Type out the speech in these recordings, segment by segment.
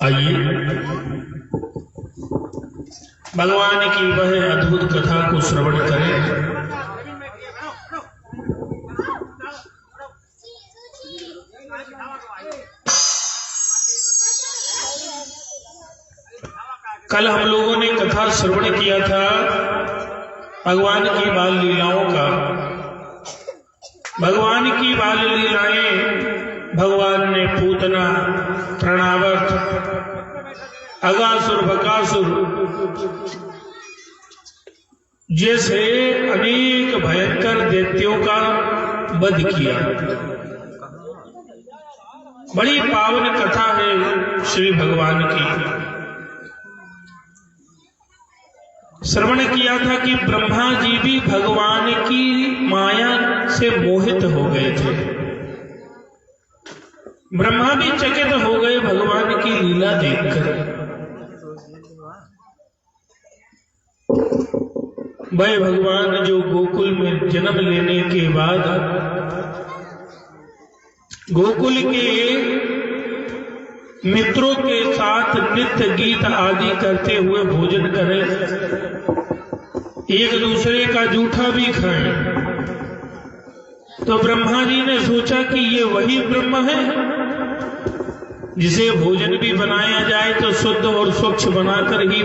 आइए भगवान की वह अद्भुत कथा को श्रवण करें। कल हम लोगों ने कथा श्रवण किया था भगवान की बाल लीलाओं का। भगवान की बाल लीलाएं भगवान ने पूतना, तृणावर्त, अगासुर, बकासुर जैसे अनेक भयंकर दैत्यों का वध किया। बड़ी पावन कथा है श्री भगवान की। श्रवण किया था कि ब्रह्मा जी भी भगवान की माया से मोहित हो गए थे। ब्रह्मा भी चकित हो गए भगवान की लीला देखकर। वह भगवान जो गोकुल में जन्म लेने के बाद गोकुल के मित्रों के साथ नृत्य गीत आदि करते हुए भोजन करें, एक दूसरे का जूठा भी खाएं, तो ब्रह्मा जी ने सोचा कि ये वही ब्रह्म है जिसे भोजन भी बनाया जाए तो शुद्ध और स्वच्छ बनाकर ही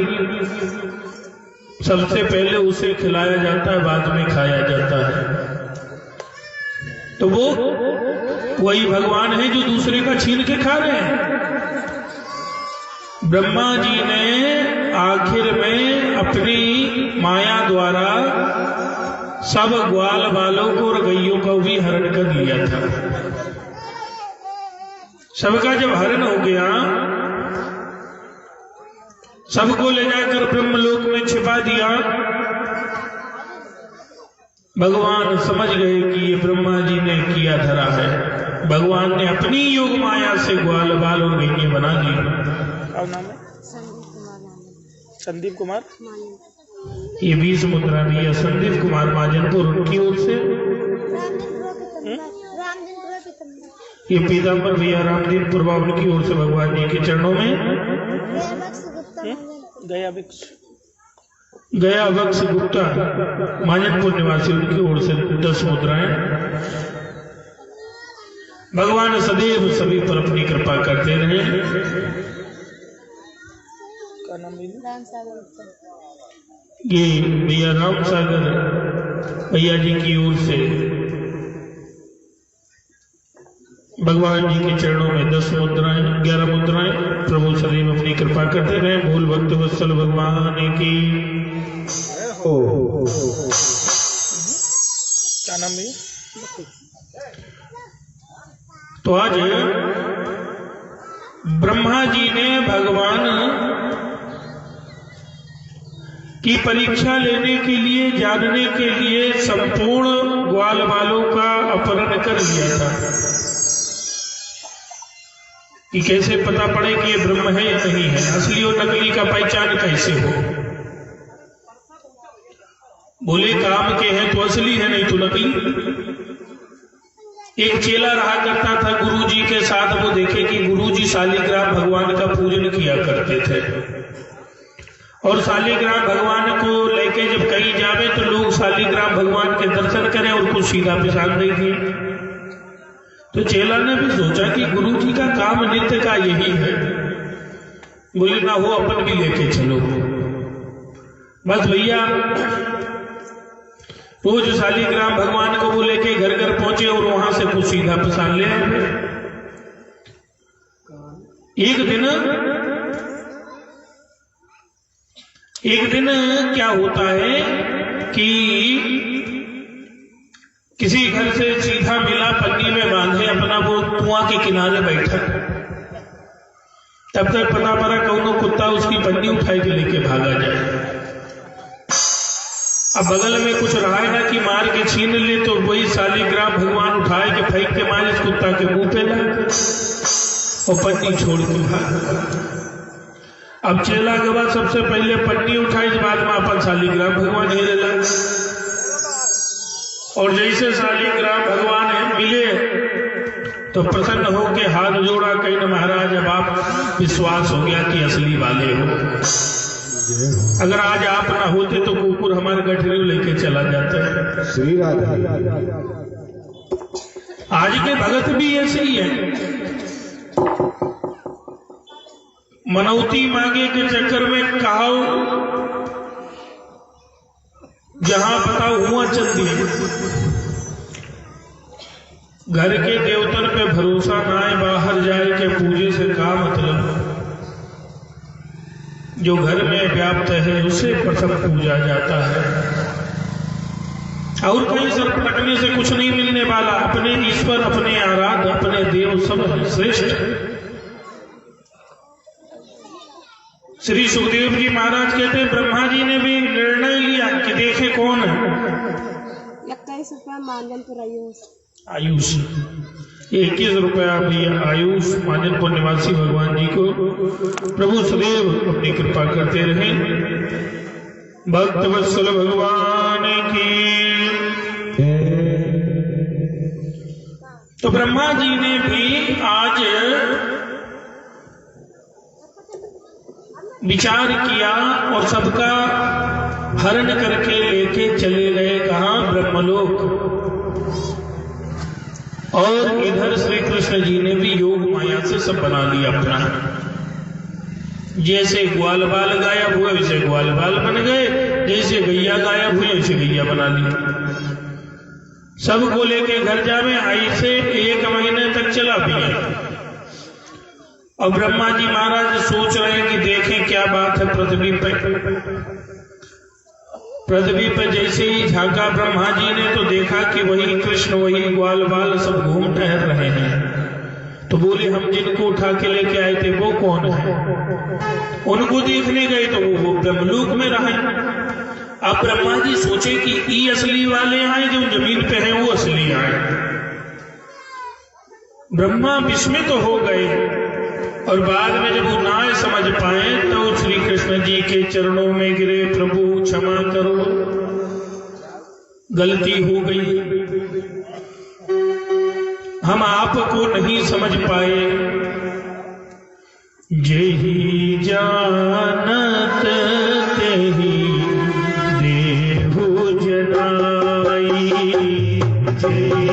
सबसे पहले उसे खिलाया जाता है, बाद में खाया जाता है। तो वो वही भगवान है जो दूसरे का छीन के खा रहे हैं। ब्रह्मा जी ने आखिर में अपनी माया द्वारा सब ग्वाल बालों को और गैयों का भी हरण कर लिया था। सबका जब हरण हो गया, सबको ले जाकर ब्रह्मलोक में छिपा दिया। भगवान समझ गए कि ये ब्रह्मा जी ने किया धरा है। भगवान ने अपनी योग माया से ग्वाल बाल और गैये बना दी। क्या नाम है? संदीप कुमार। ये 20 मुद्रा भी है। संदीप कुमार माजनपुर, उनकी ओर से ये पीताम्बर भैया रामदीनपुर बाबू की ओर से भगवान जी के चरणों में गया वक्स गुप्ता माजनपुर निवासी, उनकी ओर से 10 मुद्राएं। भगवान सदैव सभी पर अपनी कृपा करते रहे। क्या नाम ये भैया राम सागर भैया जी की ओर से भगवान जी के चरणों में 10 मुद्राएं, 11 मुद्राएं। प्रभु सदैव अपनी कृपा करते रहे। बोल भक्त वत्सल भगवान की। क्या नाम है? तो आज ब्रह्मा जी ने भगवान की परीक्षा लेने के लिए, जानने के लिए संपूर्ण ग्वाल बालों का अपहरण कर लिया था कि कैसे पता पड़े कि ये ब्रह्म है या नहीं है, असली और नकली का पहचान कैसे हो। बोले काम के हैं तो असली है, नहीं तो नकली। एक चेला रहा करता था गुरु जी के साथ। वो देखे कि गुरु जी शालिग्राम भगवान का पूजन किया करते थे और शालिग्राम भगवान को लेके जब कहीं जावे तो लोग शालिग्राम भगवान के दर्शन करें और कुछ सीधा पिसान देंगे। तो चेला ने भी सोचा कि गुरु जी का काम नित्य का यही है। बोले ना हो, अपन भी लेके चलो। बस भैया रोज शालिग्राम भगवान को वो लेके घर घर पहुंचे और वहां से कुछ सीधा प्रसाद ले आए। एक दिन क्या होता है कि किसी घर से सीधा मिला, पन्नी में बांधे अपना वो कुआं के किनारे बैठा। तब तक पता पड़ा कौनो कुत्ता उसकी पन्नी उठाई के लेके भागा जाए। अब बगल में कुछ रहा है ना कि मार के छीन ले, तो वही शालिग्राम भगवान उठाए के फेंक के मारे इस कुत्ता के मुंह पे लगा और पन्नी छोड़ के भाग। अब चेला गवा सबसे पहले पन्नी उठाई, बाद में अपन शालिग्राम भगवान हेरे लगा। और जैसे शालिग्राम भगवान मिले तो प्रसन्न होके हाथ जोड़ा, कहीं न महाराज अब आप विश्वास हो गया कि असली वाले हो। अगर आज आप ना होते तो कुकुर हमारे गठरी लेके चला जाता है। श्री राधा। आज के भगत भी ऐसे ही है, मनौती मांगे के चक्कर में कहाओ जहां बताओ हुआ चल दिए। घर के देवतर पे भरोसा ना आए, बाहर जाए के पूजे से का मतलब। जो घर में व्याप्त है उसे प्रथम पूजा जाता है, और कहीं सर पटकने से कुछ नहीं मिलने वाला। अपने ईश्वर, अपने आराध्य, अपने देव सब श्रेष्ठ। श्री सुखदेव जी महाराज कहते हैं ब्रह्मा जी ने भी निर्णय लिया कि देखे कौन है। 21 रुपया मानजनपुर आयुष 21 रुपया भी आयुष मानजनपुर निवासी भगवान जी को प्रभु सदैव अपनी कृपा करते रहे। भक्त वत्सल भगवान की। तो ब्रह्मा जी ने भी आज विचार किया और सबका हरण करके लेके चले गए कहां, ब्रह्मलोक। और इधर श्री कृष्ण जी ने भी योग माया से सब बना लिया अपना। जैसे ग्वाल बाल गायब हुए वैसे ग्वाल बाल बन गए, जैसे गैया गायब हुई वैसे गैया बना ली। सबको लेके घर जावे, ऐसे 1 महीने तक चला भी। और ब्रह्मा जी महाराज सोच रहे हैं कि देखें क्या बात है पृथ्वी पर जैसे ही झांका ब्रह्मा जी ने तो देखा कि वही कृष्ण, वही ग्वाल बाल सब घूम टहल रहे हैं। तो बोले हम जिनको उठा के लेके आए थे वो कौन है। उनको देखने गए तो वो ब्रह्मलोक में रहे। अब ब्रह्मा जी सोचे कि ये असली वाले आए, जो जमीन पे हैं वो असली आए। ब्रह्मा विस्मित तो हो गए और बाद में जब वो ना समझ पाए तो श्री कृष्ण जी के चरणों में गिरे, प्रभु क्षमा करो, गलती हो गई, हम आपको नहीं समझ पाए। जेहि जानत तेहि देहु जनाई, जेहि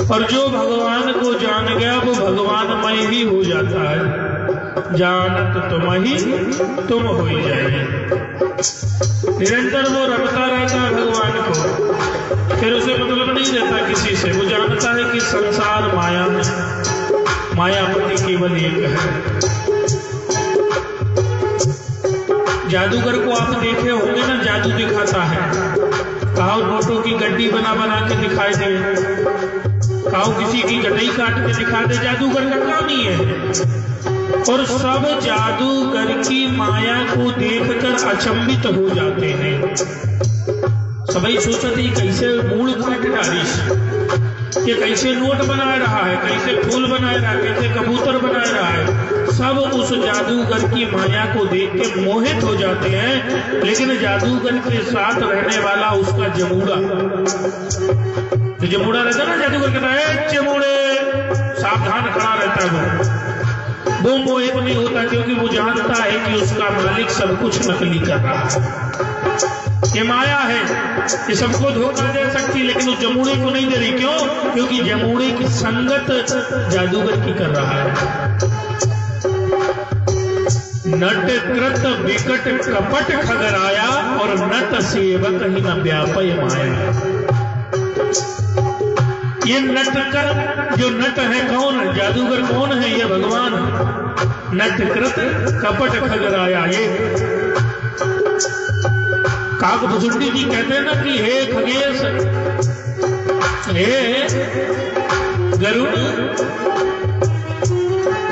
और जो भगवान को जान गया वो भगवानमय ही हो जाता है। जानत तुम ही तुम हो ही जाएगी। निरंतर वो रखता रहता है भगवान को, फिर उसे मतलब नहीं रहता किसी से। वो जानता है कि संसार माया है, मायापति केवल एक है। जादूगर को आप देखे होंगे ना, जादू दिखाता है। कहा नोटों की गड्डी बना बना के दिखाई दे, कहा किसी की गड्ढी काट के दिखा दे, जादूगर का काम ही है। और सब जादूगर की माया को देखकर अचंभित हो जाते हैं। सभी सोचते कैसे मूल काट डाली। ये कैसे नोट बना रहा है, कैसे फूल बना रहा है, कैसे कबूतर बना रहा है। सब उस जादूगर की माया को देख के मोहित हो जाते हैं। लेकिन जादूगर के साथ रहने वाला उसका जमूड़ा, तो जमूड़ा रहता ना, जादूगर कहता है जमूड़े, सावधान खड़ा रहता है। वो मोहित नहीं होता क्योंकि वो जानता है कि उसका मालिक सब कुछ नकली कर रहा है। ये माया है, ये सबको धोखा दे सकती, लेकिन उस जमूड़े को नहीं दे रही। क्यों? क्योंकि जमूड़े की संगत जादूगर की कर रहा है। नट कृत विकट कपट खगराया और नट सेवक ही न व्यापय माया। ये नट का जो नट है कौन है? जादूगर कौन है? ये भगवान। नट कृत कपट खगराया, ये काकभुसुंडी जी कहते हैं ना कि हे खगेश, हे गरुड़,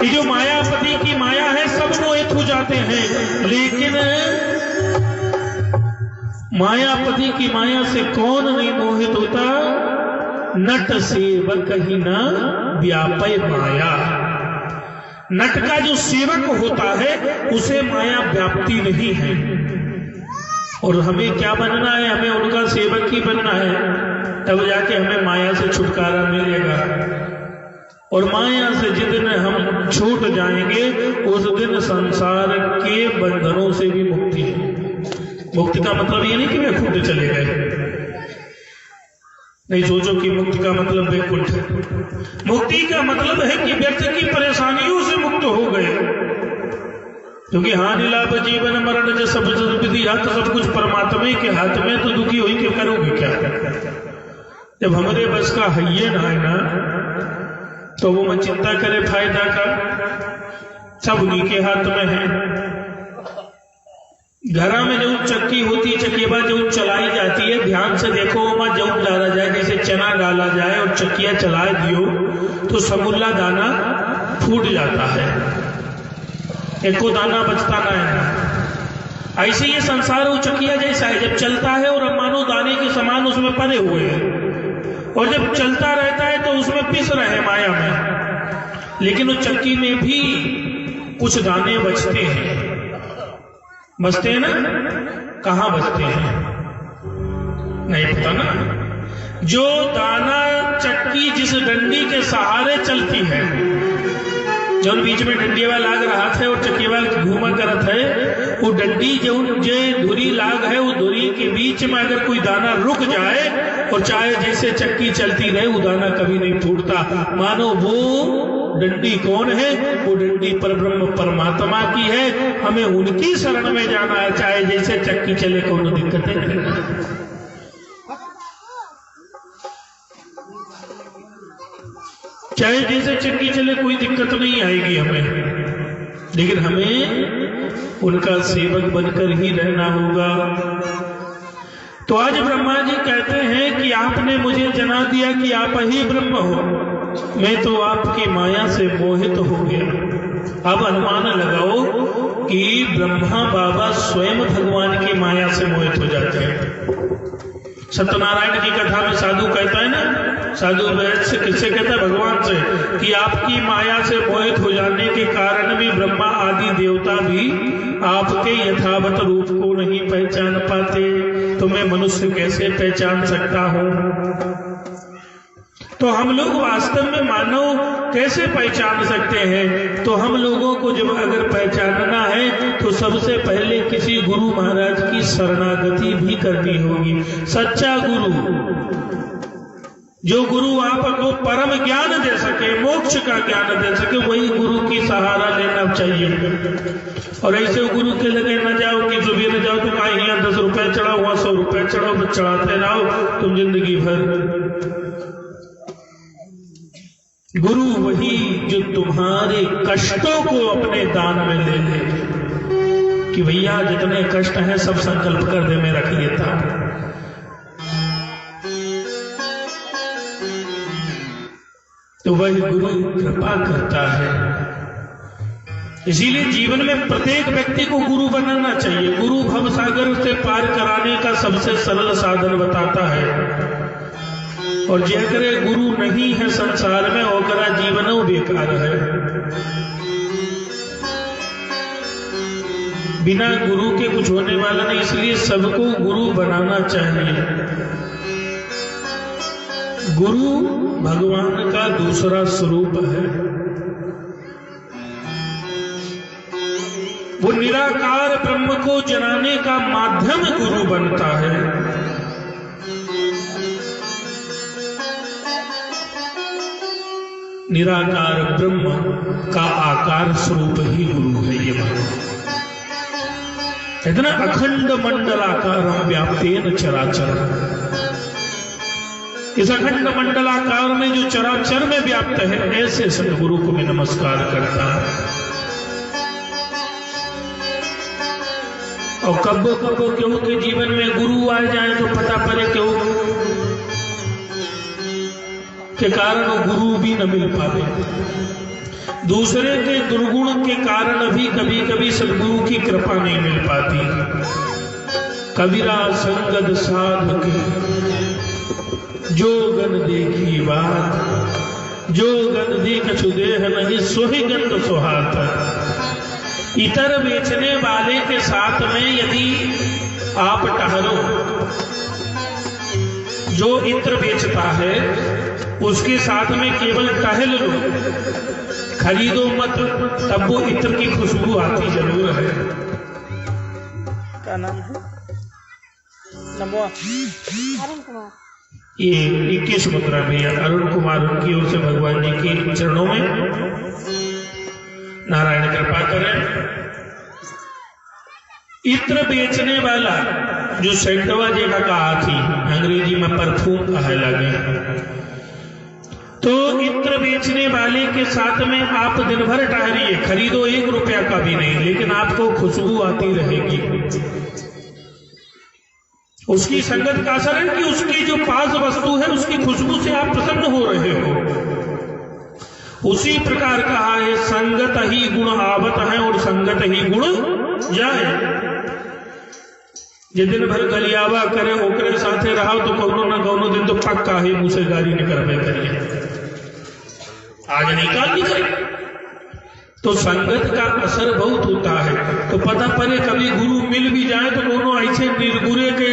ये जो मायापति की माया है सब मोहित हो जाते हैं। लेकिन मायापति की माया से कौन नहीं मोहित होता? नट सेवक ही न व्यापय माया। नट का जो सेवक होता है उसे माया व्याप्ति नहीं है। और हमें क्या बनना है? हमें उनका सेवक ही बनना है, तब जाके हमें माया से छुटकारा मिलेगा। और माया से जिस दिन हम छूट जाएंगे उस दिन संसार के बंधनों से भी मुक्ति है। मुक्ति का मतलब ये नहीं कि वे खुद चले गए, नहीं सोचो कि मुक्ति का मतलब वैकुंठ। मुक्ति का मतलब है कि व्यक्ति की परेशानियों से मुक्त हो गए। क्योंकि हानि लाभ जीवन मरण जो सब विधि हाथ, सब कुछ परमात्मा के हाथ में, तो दुखी हुई के करोगे क्या? जब हमारे बस का है ना तो वो मैं चिंता करे फायदा का, सब उन्हीं के हाथ में है। घरा में जो चक्की होती, चक्कीबा जो चलाई जाती है, ध्यान से देखो वहां जो डाला जाए, जैसे चना डाला जाए और चक्किया चला दियो तो समूला दाना फूट जाता है, एको दाना बचता ना है। ऐसे ये संसार वो चक्किया जैसा है, जब चलता है और मानो दाने के समान उसमें पड़े हुए हैं, और जब चलता रहता है तो उसमें पिस रहे हैं माया में। लेकिन उस चक्की में भी कुछ दाने बचते हैं। बचते हैं ना? कहाँ बचते हैं? नहीं पता ना। जो दाना चक्की जिस डंडी के सहारे चलती है, जो बीच में डंडी वाला लाग रहा था और चक्की वाला घूमा करत है, वो डंडी जो धुरी लाग है, वो धुरी के बीच में अगर कोई दाना रुक जाए और चाहे जैसे चक्की चलती रहे, वो दाना कभी नहीं फूटता। मानो वो डंडी कौन है? वो डंडी परब्रह्म परमात्मा की है। हमें उनकी शरण में जाना है, चाहे जैसे चक्की चले, कोई दिक्कत है। चाहे जैसे चक्की चले, कोई दिक्कत नहीं आएगी हमें। लेकिन हमें उनका सेवक बनकर ही रहना होगा। तो आज ब्रह्मा जी कहते हैं कि आपने मुझे जना दिया कि आप ही ब्रह्म हो, मैं तो आपकी माया से मोहित हो गया। अब अनुमान लगाओ कि ब्रह्मा बाबा स्वयं भगवान की माया से मोहित हो जाते हैं। सत्यनारायण की कथा में साधु कहता है ना, साधु से किससे कहता है? भगवान से, कि आपकी माया से मोहित हो जाने के कारण भी ब्रह्मा आदि देवता भी आपके यथावत रूप को नहीं पहचान पाते, तो मैं मनुष्य कैसे पहचान सकता हूं? तो हम लोग वास्तव में मानव कैसे पहचान सकते हैं? तो हम लोगों को जब अगर पहचानना है तो सबसे पहले किसी गुरु महाराज की शरणागति भी करनी होगी। सच्चा गुरु, जो गुरु आपको परम ज्ञान दे सके, मोक्ष का ज्ञान दे सके, वही गुरु की सहारा लेना चाहिए। और ऐसे गुरु के लगे न जाओ कि सुबह न जाओ तो कहा यहाँ 10 रुपए चढ़ाओ, वहां 100 रुपए चढ़ाओ, तो चढ़ाते रहो तुम जिंदगी भर। गुरु वही जो तुम्हारे कष्टों को अपने दान में ले ले, कि भैया जितने कष्ट हैं सब संकल्प कर दे, मैं रख लेता हूं। तो वही गुरु कृपा करता है। इसीलिए जीवन में प्रत्येक व्यक्ति को गुरु बनाना चाहिए। गुरु भवसागर से पार कराने का सबसे सरल साधन बताता है। और जेकरे गुरु नहीं है संसार में ओकरा जीवनो बेकार है। बिना गुरु के कुछ होने वाला नहीं, इसलिए सबको गुरु बनाना चाहिए। गुरु भगवान का दूसरा स्वरूप है। वो निराकार ब्रह्म को जनाने का माध्यम गुरु बनता है। निराकार ब्रह्म का आकार स्वरूप ही गुरु है। ये बात इतना अखंड मंडलाकार व्याप्तेन चराचर, इस अखंड मंडलाकार में जो चराचर में व्याप्त है, ऐसे सदगुरु को मैं नमस्कार करता हूं। और कब्बो कब्बो केहू के जीवन में गुरु आ जाए तो पता पड़े केहू के कारण गुरु भी न मिल पावे। दूसरे के दुर्गुण के कारण भी कभी कभी सदगुरु की कृपा नहीं मिल पाती। कबीरा संगत साध के जो गन देखी बात, जो गन देख छुदेह नहीं सोही गंध सुहाता। इतर बेचने वाले के साथ में यदि आप टहलो, जो इत्र बेचता है उसके साथ में केवल टहल लो, खरीदो मत, तब वो इत्र की खुशबू आती जरूर है। क्या नाम है? नमो अरुण कुमार। ये 21 मुद्रा में अरुण कुमार, उनकी ओर से भगवान जी के चरणों में नारायण कृपा करें। इत्र बेचने वाला जो सेंटवा जगह कहा थी, अंग्रेजी में परफ्यूम कहा लगे, तो इत्र बेचने वाले के साथ में आप दिन भर टहलिए, खरीदो 1 रुपया का भी नहीं, लेकिन आपको खुशबू आती रहेगी। उसकी संगत का असर है कि उसकी जो पास वस्तु है उसकी खुशबू से आप प्रसन्न हो रहे हो। उसी प्रकार कहा है, संगत ही गुण आवत है और संगत ही गुण जाए। जे दिन भर गलियावा करे ओकरे साथे रहा तो कौनो न कौनो दिन तो पक्का है मुंह से गाली निकलबे करिए, आज निकाल निकले। तो संगत का असर बहुत होता है। तो पता पड़े कभी गुरु मिल भी जाए तो कोनो ऐसे निर्गुरे के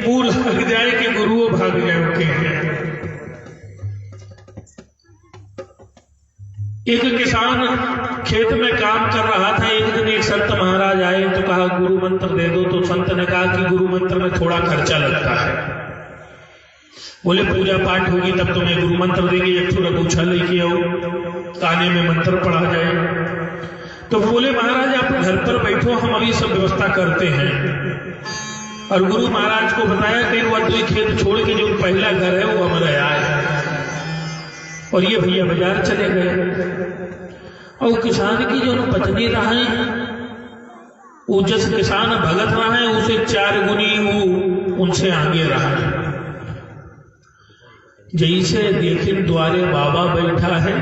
मुंह लग जाए कि गुरुओं भाग गए उनके। एक किसान खेत में काम कर रहा था, एक दिन एक संत महाराज आए तो कहा गुरु मंत्र दे दो। तो संत ने कहा कि गुरु मंत्र में थोड़ा खर्चा लगता है। बोले पूजा पाठ होगी तब तुम्हें गुरु मंत्र देंगे, एक थोड़ा पूछा लेके आओ, काने में मंत्र पढ़ा जाए। तो बोले महाराज आप घर पर बैठो, हम अभी सब व्यवस्था करते हैं। और गुरु महाराज को बताया कि वो अद्वै खेत छोड़ के जो पहला घर है वो हमारा है। और ये भैया बाजार चले गए। और किसान की जो पत्नी रहा है, वो जिस किसान भगत रहा है उसे 4 गुनी वो उनसे आगे रहा है। जैसे देखें द्वारे बाबा बैठा है,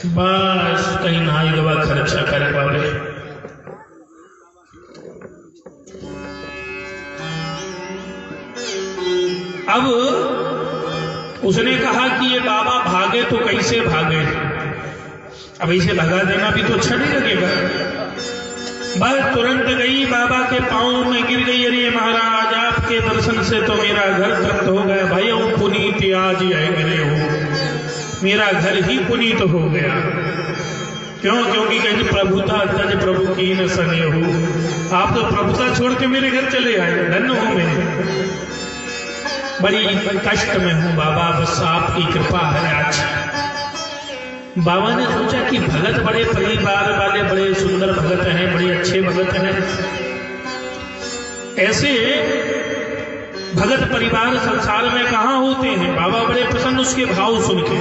बस कहीं नहाई दवा खर्चा करे बाबे। अब उसने कहा कि ये बाबा भागे तो कैसे भागे, अब इसे भगा देना भी तो अच्छा नहीं लगेगा। बस तुरंत गई, बाबा के पांव में गिर गई, अरे महाराज आपके दर्शन से तो मेरा घर तृप्त हो गया, भाई पुनीत आज ही आए गिरे हो, मेरा घर ही पुनीत हो गया। क्यों? क्योंकि कहीं प्रभुता तज प्रभु की न सने हो, आप तो प्रभुता छोड़ के मेरे घर चले आए, धन्य हो मैं। बड़ी कष्ट में हूं बाबा, बस आपकी कृपा है आज। बाबा ने सोचा कि भगत बड़े परिवार वाले, बड़े सुंदर भगत हैं, बड़े अच्छे भगत हैं, ऐसे भगत परिवार संसार में कहां होते हैं। बाबा बड़े प्रसन्न उसके भाव सुन के।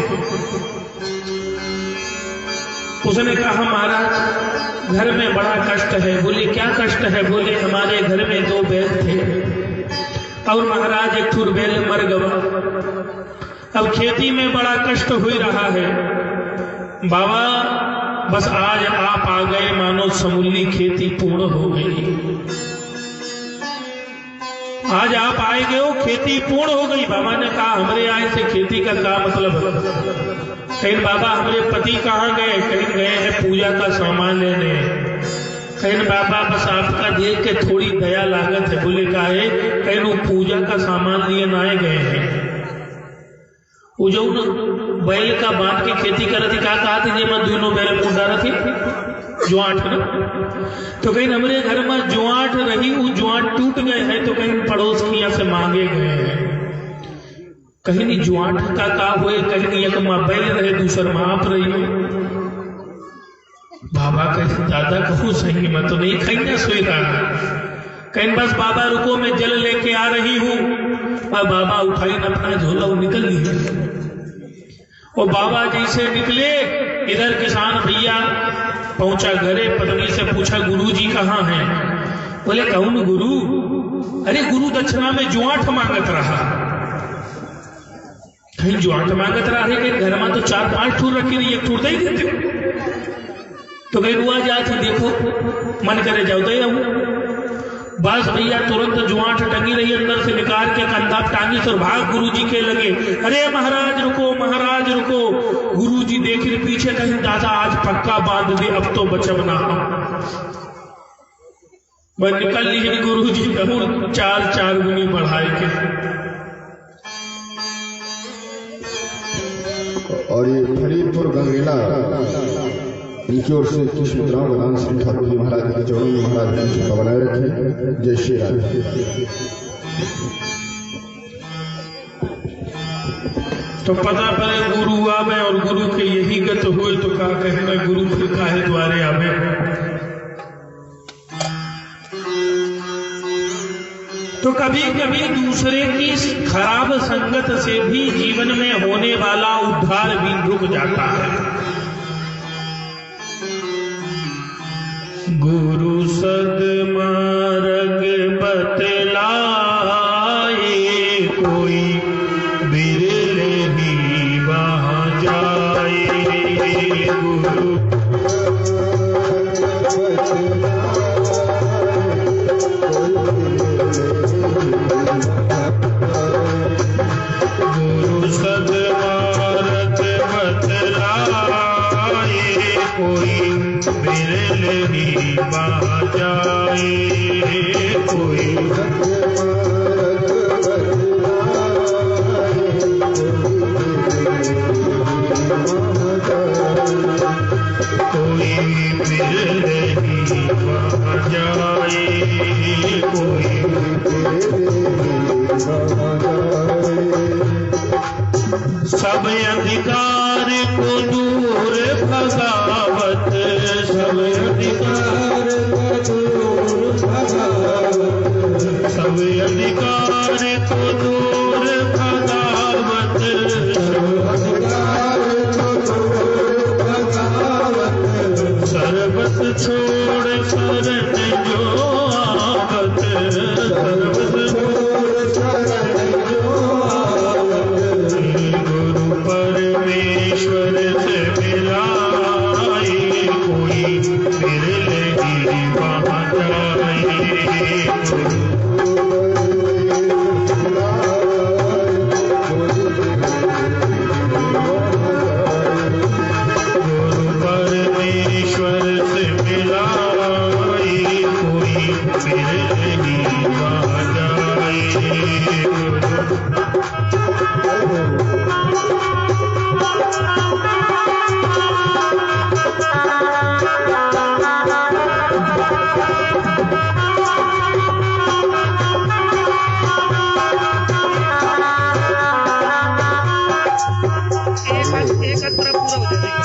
उसने कहा महाराज घर में बड़ा कष्ट है। बोले क्या कष्ट है? बोले हमारे घर में 2 बैल थे और महाराज एक ठुर बैल मर गया, अब खेती में बड़ा कष्ट हो रहा है। बाबा बस आज आप आ गए, मानो समूली खेती पूर्ण हो गई। आज आप आए गए हो, खेती पूर्ण हो गई। बाबा ने कहा हमारे आए से खेती का क्या मतलब है? कहीं बाबा हमारे पति कहाँ गए? कहीं गए हैं पूजा का सामान लेने। कहीं बाबा बस आपका देख के थोड़ी दया लागत है। बोले का है? कहीं वो पूजा का सामान लिए ना आए गए हैं। वो जो न बैल का बांध के खेती कर रही क्या कहा थी? मैं दोनों बैल मुंडा रही जुआट न, तो कहीं हमारे घर में जुआट रही, वो जुआट टूट गए हैं तो कहीं पड़ोस की यहाँ से मांगे गए हैं। कहीं नहीं जुआट का हुए, कहीं नहीं एक माँ बैल रहे, दूसर माँ आप रही हो। बाबा कहे दादा कहूँ सही, मैं तो नहीं खाई ना सोएगा। कहीं बस बाबा रुको मैं जल लेके आ रही हूँ। और बाबा उठाई अपना झोला निकल लिया। और बाबा जैसे निकले, इधर किसान भैया पहुंचा घरे, पत्नी से पूछा गुरुजी कहाँ हैं? बोले कहूँ गुरु? अरे गुरु दक्षिणा में जुआठ मांगत रहा। कहीं जुआठ मांगत रहा है? कहीं घर में तो 4-5 ठूर रखी रही, एक ठूर दे देते। तो कहीं रुआ जाती, देखो मन करे जाओ दे आऊं। बस भैया तुरंत जुआठ टंगी रही, अंदर से निकाल के कंधा टांगी तो भाग गुरुजी के लगे। अरे महाराज रुको, महाराज रुको। गुरुजी देख रहे पीछे, कहीं दादा आज पक्का बांध दे, अब तो बचब ना हम। बस निकल ली गुरुजी जरूर 4 गुनी बढ़ाए के। और ये फरीदपुर गंगेला इनकी ओर से कुछ मुद्राओं बदान श्री ठाकुर जी महाराज के चरणों में महाराज की बनाए रखे। जय श्री राम। तो पता पड़े गुरु आवे और गुरु के यही गत हुए तो का कहना गुरु फिर काहे द्वारे आवे। तो कभी कभी दूसरे की खराब संगत से भी जीवन में होने वाला उद्धार भी रुक जाता है। गुरु सद्मार्ग बतलाए, कोई बिरले ही वहाँ जाए। गुरु सद्मार्ग बतलाए, कोई बिरले ही वहाँ जाए। कोई बिरले ही वहाँ जाए। कोई सब अधिकार को दूर भगावत, सब अधिकार को दूर भगावत, सब अधिकार को दूर भगावत, सब अधिकार को दूर भगावत, सर्वत छोड़ शरण जो आवत, सर्वत छोड़ शरण जो आवत। गुरु परमेश्वर से मिलाए, कोई बिरले ही वहाँ जाए। गुरु परमेश्वर से मिलाए, कोई बिरले ही वहाँ जाए।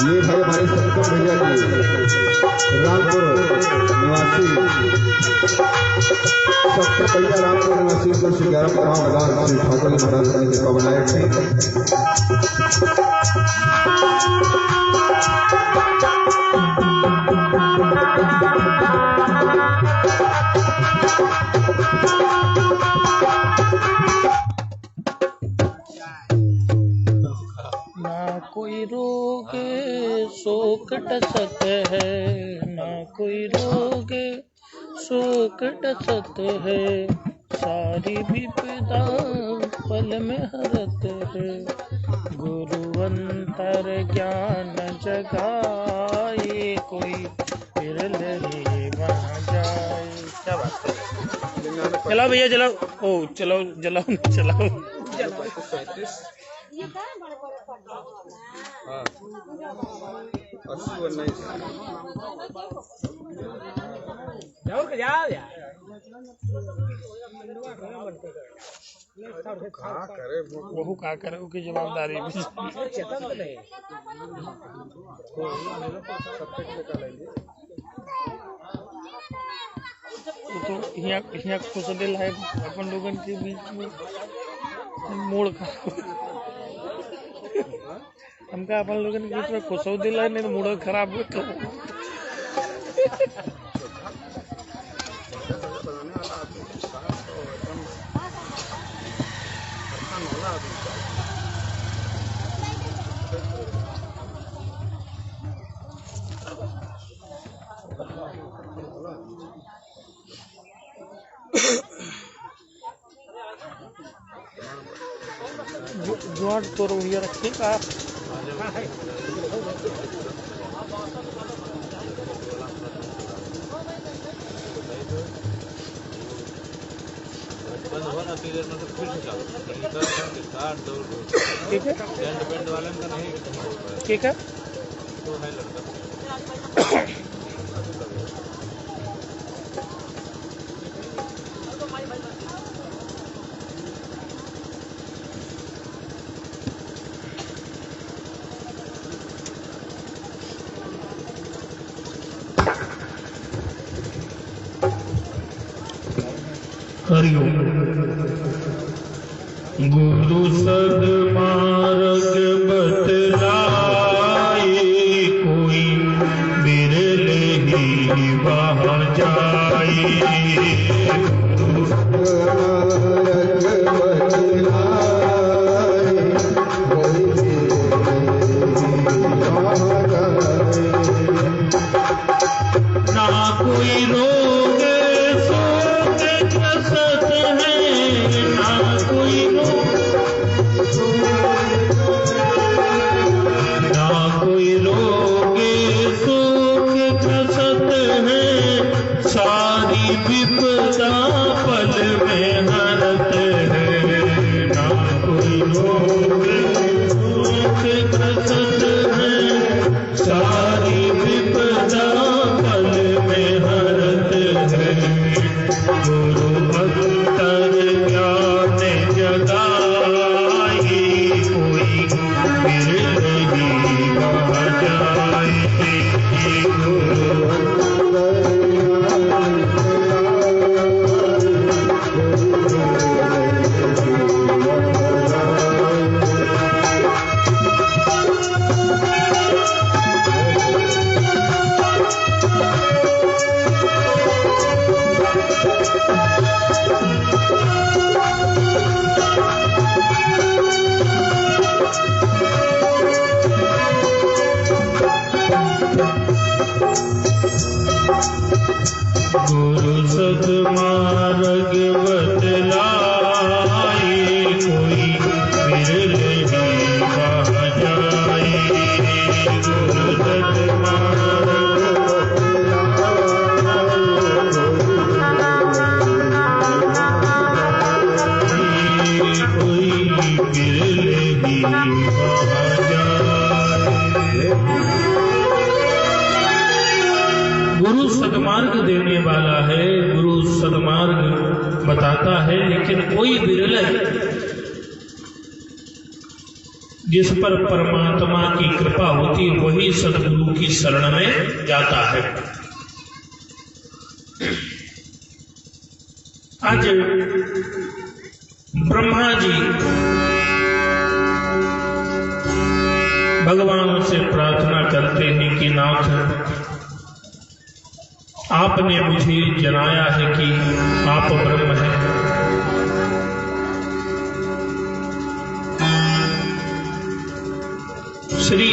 ये भाई हमारे सत्यम भैया जी रामपुर निवासी, सत्यम भैया रामपुर निवासी को 11 प्रणाम बदान श्री ठाकुर जी महाराज के बनाए थे। कोई रोग शोक टसत है, ना कोई रोग शोक टसत है। सारी विपदा पल में हरत है। गुरुवंतर ज्ञान जगाए, कोई बिरले ही वहाँ जाए। क्या बात है, चलाओ भैया चलाओ। ओ चलाओ जलाओ चलाओ। ये क्या है बड़े बड़े पट्टे? हाँ 80 बनना ही वहू का करे की जवाबदारी भी। तो यहाँ खुश दिल है अपन लोगन के बीच में मोड़ का हमका अपन लोगन के बीच में खुश दिल है, नहीं तो मूड खराब हो तो। जुआट तो रोहिया रखी का ठीक है ठीक है। हरिओम। गुरु सद्मार्ग बतलाए, कोई बिरले ही वहाँ जाए। ना कोई रोग शोक कसत है, ना कोई रोग शोक कसत है। सारी विपदा पल में हरत है। ना कोई रोग शोक कसत है। सारी विपदा पल में हरत है। गुरु अंतर ज्ञान जगाए, कोई बिरले ही वहाँ जाए। गुरु गुरु सद्मार्ग बतलाए, कोई बिरले ही वहाँ जाए। गुरु सद्मार्ग कोई बिरले ही वहाँ जाए। गुरु सद्मार्ग देने वाला है, गुरु सद्मार्ग बताता है, लेकिन कोई बिरले जिस पर परमात्मा की कृपा होती है वही सद्गुरु की शरण में जाता है। आज ब्रह्मा जी भगवान से प्रार्थना करते हैं कि नाथ, आपने मुझे जनाया है कि आप ब्रह्म हैं। श्री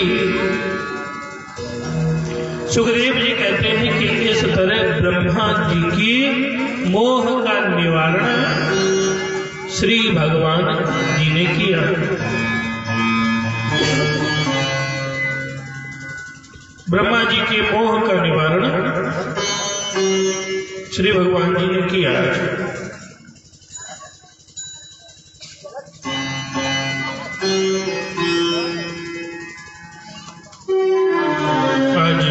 सुखदेव जी कहते हैं कि इस तरह ब्रह्मा जी की मोह का निवारण श्री भगवान जी ने किया। ब्रह्मा जी के मोह का निवारण श्री भगवान जी ने किया। आज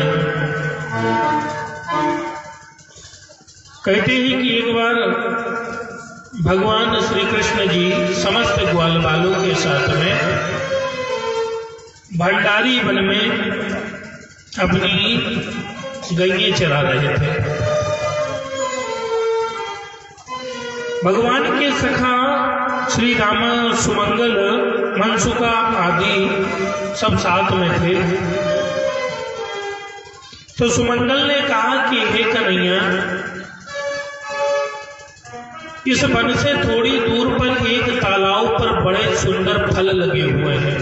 कहते हैं कि एक बार भगवान श्री कृष्ण जी समस्त ग्वाल बालों के साथ में भंडारी वन में अपनी गैये चरा रहे थे। भगवान के सखा श्री राम, सुमंगल, मनसुका आदि सब साथ में थे। तो सुमंगल ने कहा कि हे कन्हैया, इस वन से थोड़ी दूर पर एक तालाब पर बड़े सुंदर फल लगे हुए हैं,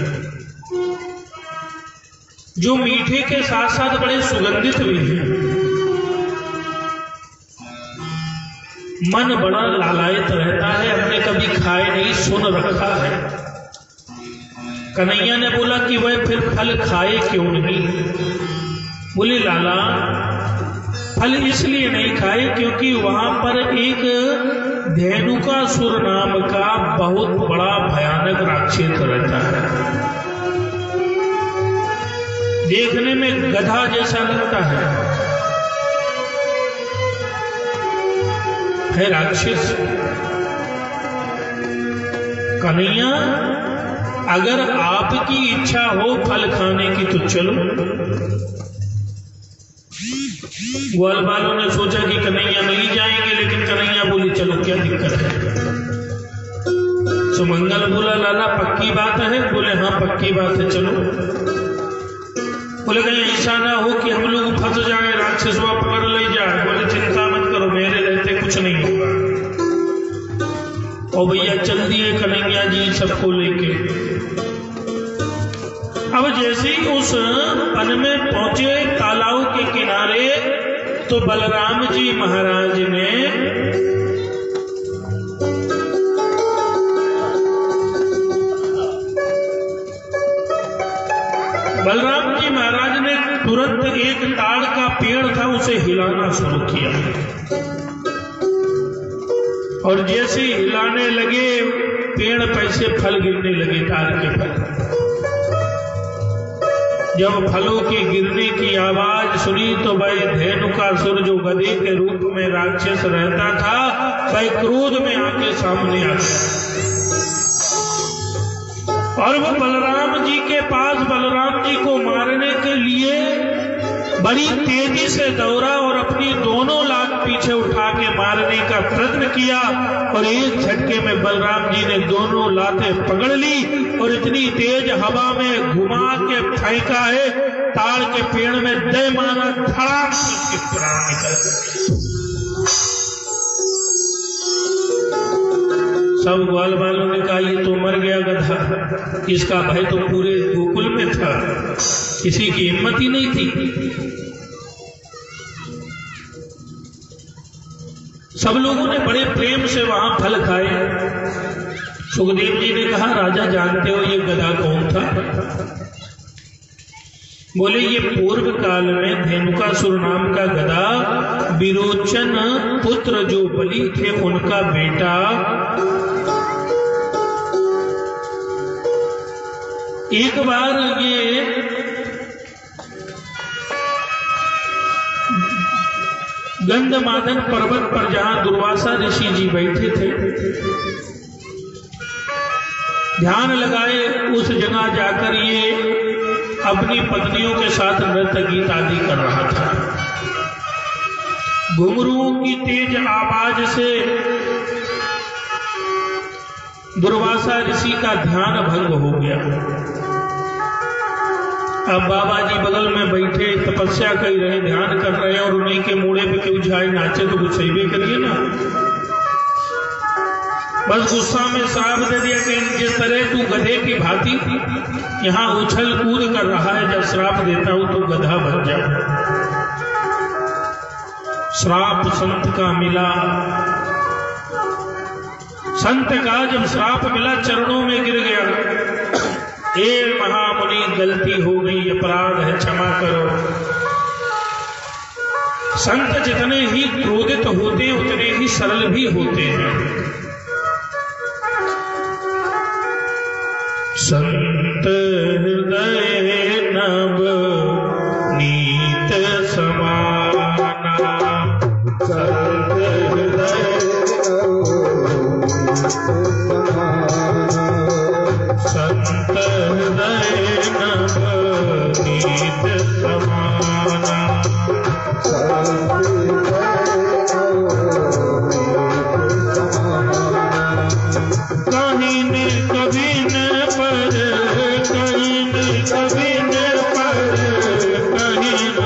जो मीठे के साथ साथ बड़े सुगंधित भी हैं। मन बड़ा लालायित रहता है, हमने कभी खाए नहीं, सुन रखा है। कन्हैया ने बोला कि वह फिर फल खाए क्यों नहीं? बोले लाला, फल इसलिए नहीं खाए क्योंकि वहां पर एक धेनुकासुर नाम का बहुत बड़ा भयानक राक्षस रहता है। देखने में गधा जैसा लगता है राक्षस। कन्हैया, अगर आपकी इच्छा हो फल खाने की तो चलो। ग्वाल बालों ने सोचा कि कन्हैया नहीं जाएंगे, लेकिन कन्हैया बोली चलो, क्या दिक्कत है? सुमंगल बोला लाला पक्की बात है? बोले हाँ पक्की बात है, चलो। बोले कहीं ऐसा ना हो कि हम लोग फंस जाए, राक्षस वह पकड़ ले जाए। बोले चिंता मत करो, मेरे रहते कुछ नहीं होगा। और भैया चल दिए कन्हैया जी सबको लेके। अब जैसे ही उस वन में पहुंचे तालाब के किनारे, तो बलराम जी महाराज ने तुरंत एक ताड़ का पेड़ था, उसे हिलाना शुरू किया। और जैसे हिलाने लगे, पेड़ पे से फल गिरने लगे, ताड़ के फल। जब फलों के गिरने की आवाज सुनी तो भाई धेनुकासुर, जो गधे के रूप में राक्षस रहता था, वह क्रोध में आके सामने आ गया और वो बलराम जी के पास बलराम जी को मारने के लिए बड़ी तेजी से दौड़ा और अपनी दोनों लात पीछे उठा के मारने का प्रयत्न किया। और एक झटके में बलराम जी ने दोनों लातें पकड़ ली और इतनी तेज हवा में घुमा के फेंका है, ताड़ के पेड़ में दे मारा, धड़ाक उसके प्राण निकल गए। सब ग्वाल बालों ने कहा ये तो मर गया गधा, इसका भय तो पूरे गोकुल में था, किसी की हिम्मत ही नहीं थी। सब लोगों ने बड़े प्रेम से वहां फल खाए। सुखदेव जी ने कहा राजा जानते हो ये गधा कौन था? बोले ये पूर्व काल में धेनुकासुर नाम का गधा विरोचन पुत्र जो बलि थे उनका बेटा, एक बार ये गंधमादन पर्वत पर जहां दुर्वासा ऋषि जी बैठे थे, ध्यान लगाए उस जगह जाकर ये अपनी पत्नियों के साथ नृत्य गीत आदि कर रहा था। घुंघरूओं की तेज आवाज से दुर्वासा ऋषि का ध्यान भंग हो गया। अब बाबा जी बगल में बैठे तपस्या कर रहे, ध्यान कर रहे हैं, और उन्हीं के मूड़े पे क्यों जाए नाचे तो कुछ सही भी करिए ना। बस गुस्सा में श्राप दे दिया कि जिस तरह तू गधे की भांति यहाँ उछल कूद कर रहा है, जब श्राप देता हूं तो गधा बन जा। श्राप संत का मिला, संत का जब श्राप मिला चरणों में गिर गया, हे महामुनि गलती हो गई, अपराध है, क्षमा करो। संत जितने ही क्रोधित होते हैं उतने ही सरल भी होते हैं। संत हृदय नव नीत समाना, संत हृदय संत हृदय नव नीत समाना, कहीं न कभी न पर, कहीं न कभी न पर, कहीं न।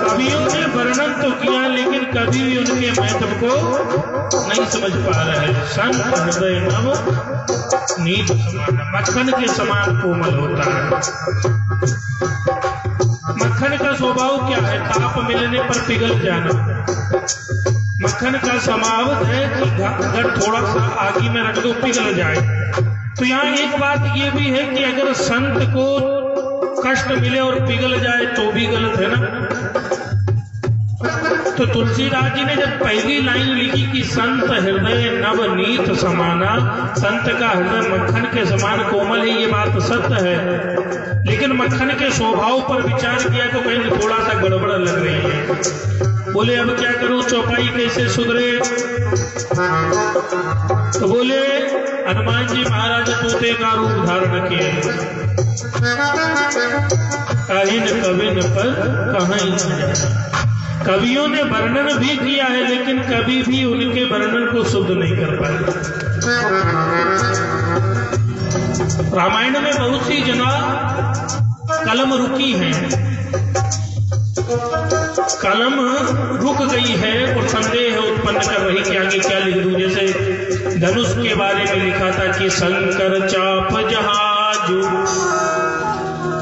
कवियों ने वर्णन तो किया लेकिन कभी भी उनके महत्व को नहीं समझ पा रहे। संत हृदय नव नीत समान, मक्खन के समान कोमल होता है। मक्खन का स्वभाव क्या है? ताप मिलने पर पिघल जाना। मक्खन का स्वभाव है कि अगर थोड़ा सा आगी में रख दो पिघल जाए। तो यहाँ एक बात ये भी है कि अगर संत को कष्ट मिले और पिघल जाए तो भी गलत है ना। तो तुलसीदास जी ने जब पहली लाइन लिखी कि संत हृदय नवनीत समाना, संत का हृदय मक्खन के समान कोमल है, ये बात सत्य है। लेकिन मक्खन के स्वभाव पर विचार किया तो कहीं थोड़ा सा गड़बड़ लग रही है। बोले अब क्या करूं, चौपाई कैसे सुधरे? तो बोले हनुमान जी महाराज तोते का रूप धारण किए, कहीं न कभी पर कहीं। कवियों ने वर्णन भी किया है लेकिन कभी भी उनके वर्णन को शुद्ध नहीं कर पाए। रामायण में बहुत सी जगह कलम रुकी है, कलम रुक गई है और संदेह उत्पन्न कर रही कि आगे क्या लिख दूं। जैसे धनुष के बारे में लिखा था कि शंकर चाप जहाजु,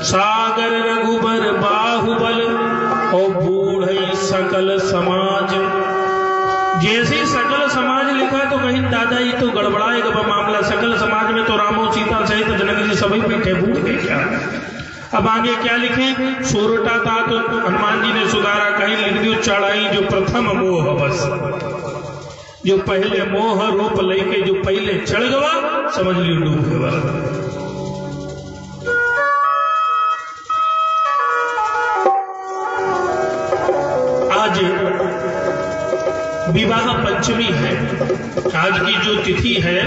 सागर रघुबर बाहुबल, और बूढ़ सकल समाज। जैसे सकल समाज लिखा तो कहीं दादा ये तो गड़बड़ाएगा मामला। सकल समाज में तो रामो सीता सहित जनक जी सभी बैठे, बूढ़ गए क्या? अब आगे क्या लिखे? सोरठा था तो हनुमान जी ने सुधारा, कहीं लिख दियो चढ़ाई जो प्रथम मोह बस, जो पहले मोह रूप लेके जो पहले चढ़ गवा समझ लियो डूब गवा। आज विवाह पंचमी है। आज की जो तिथि है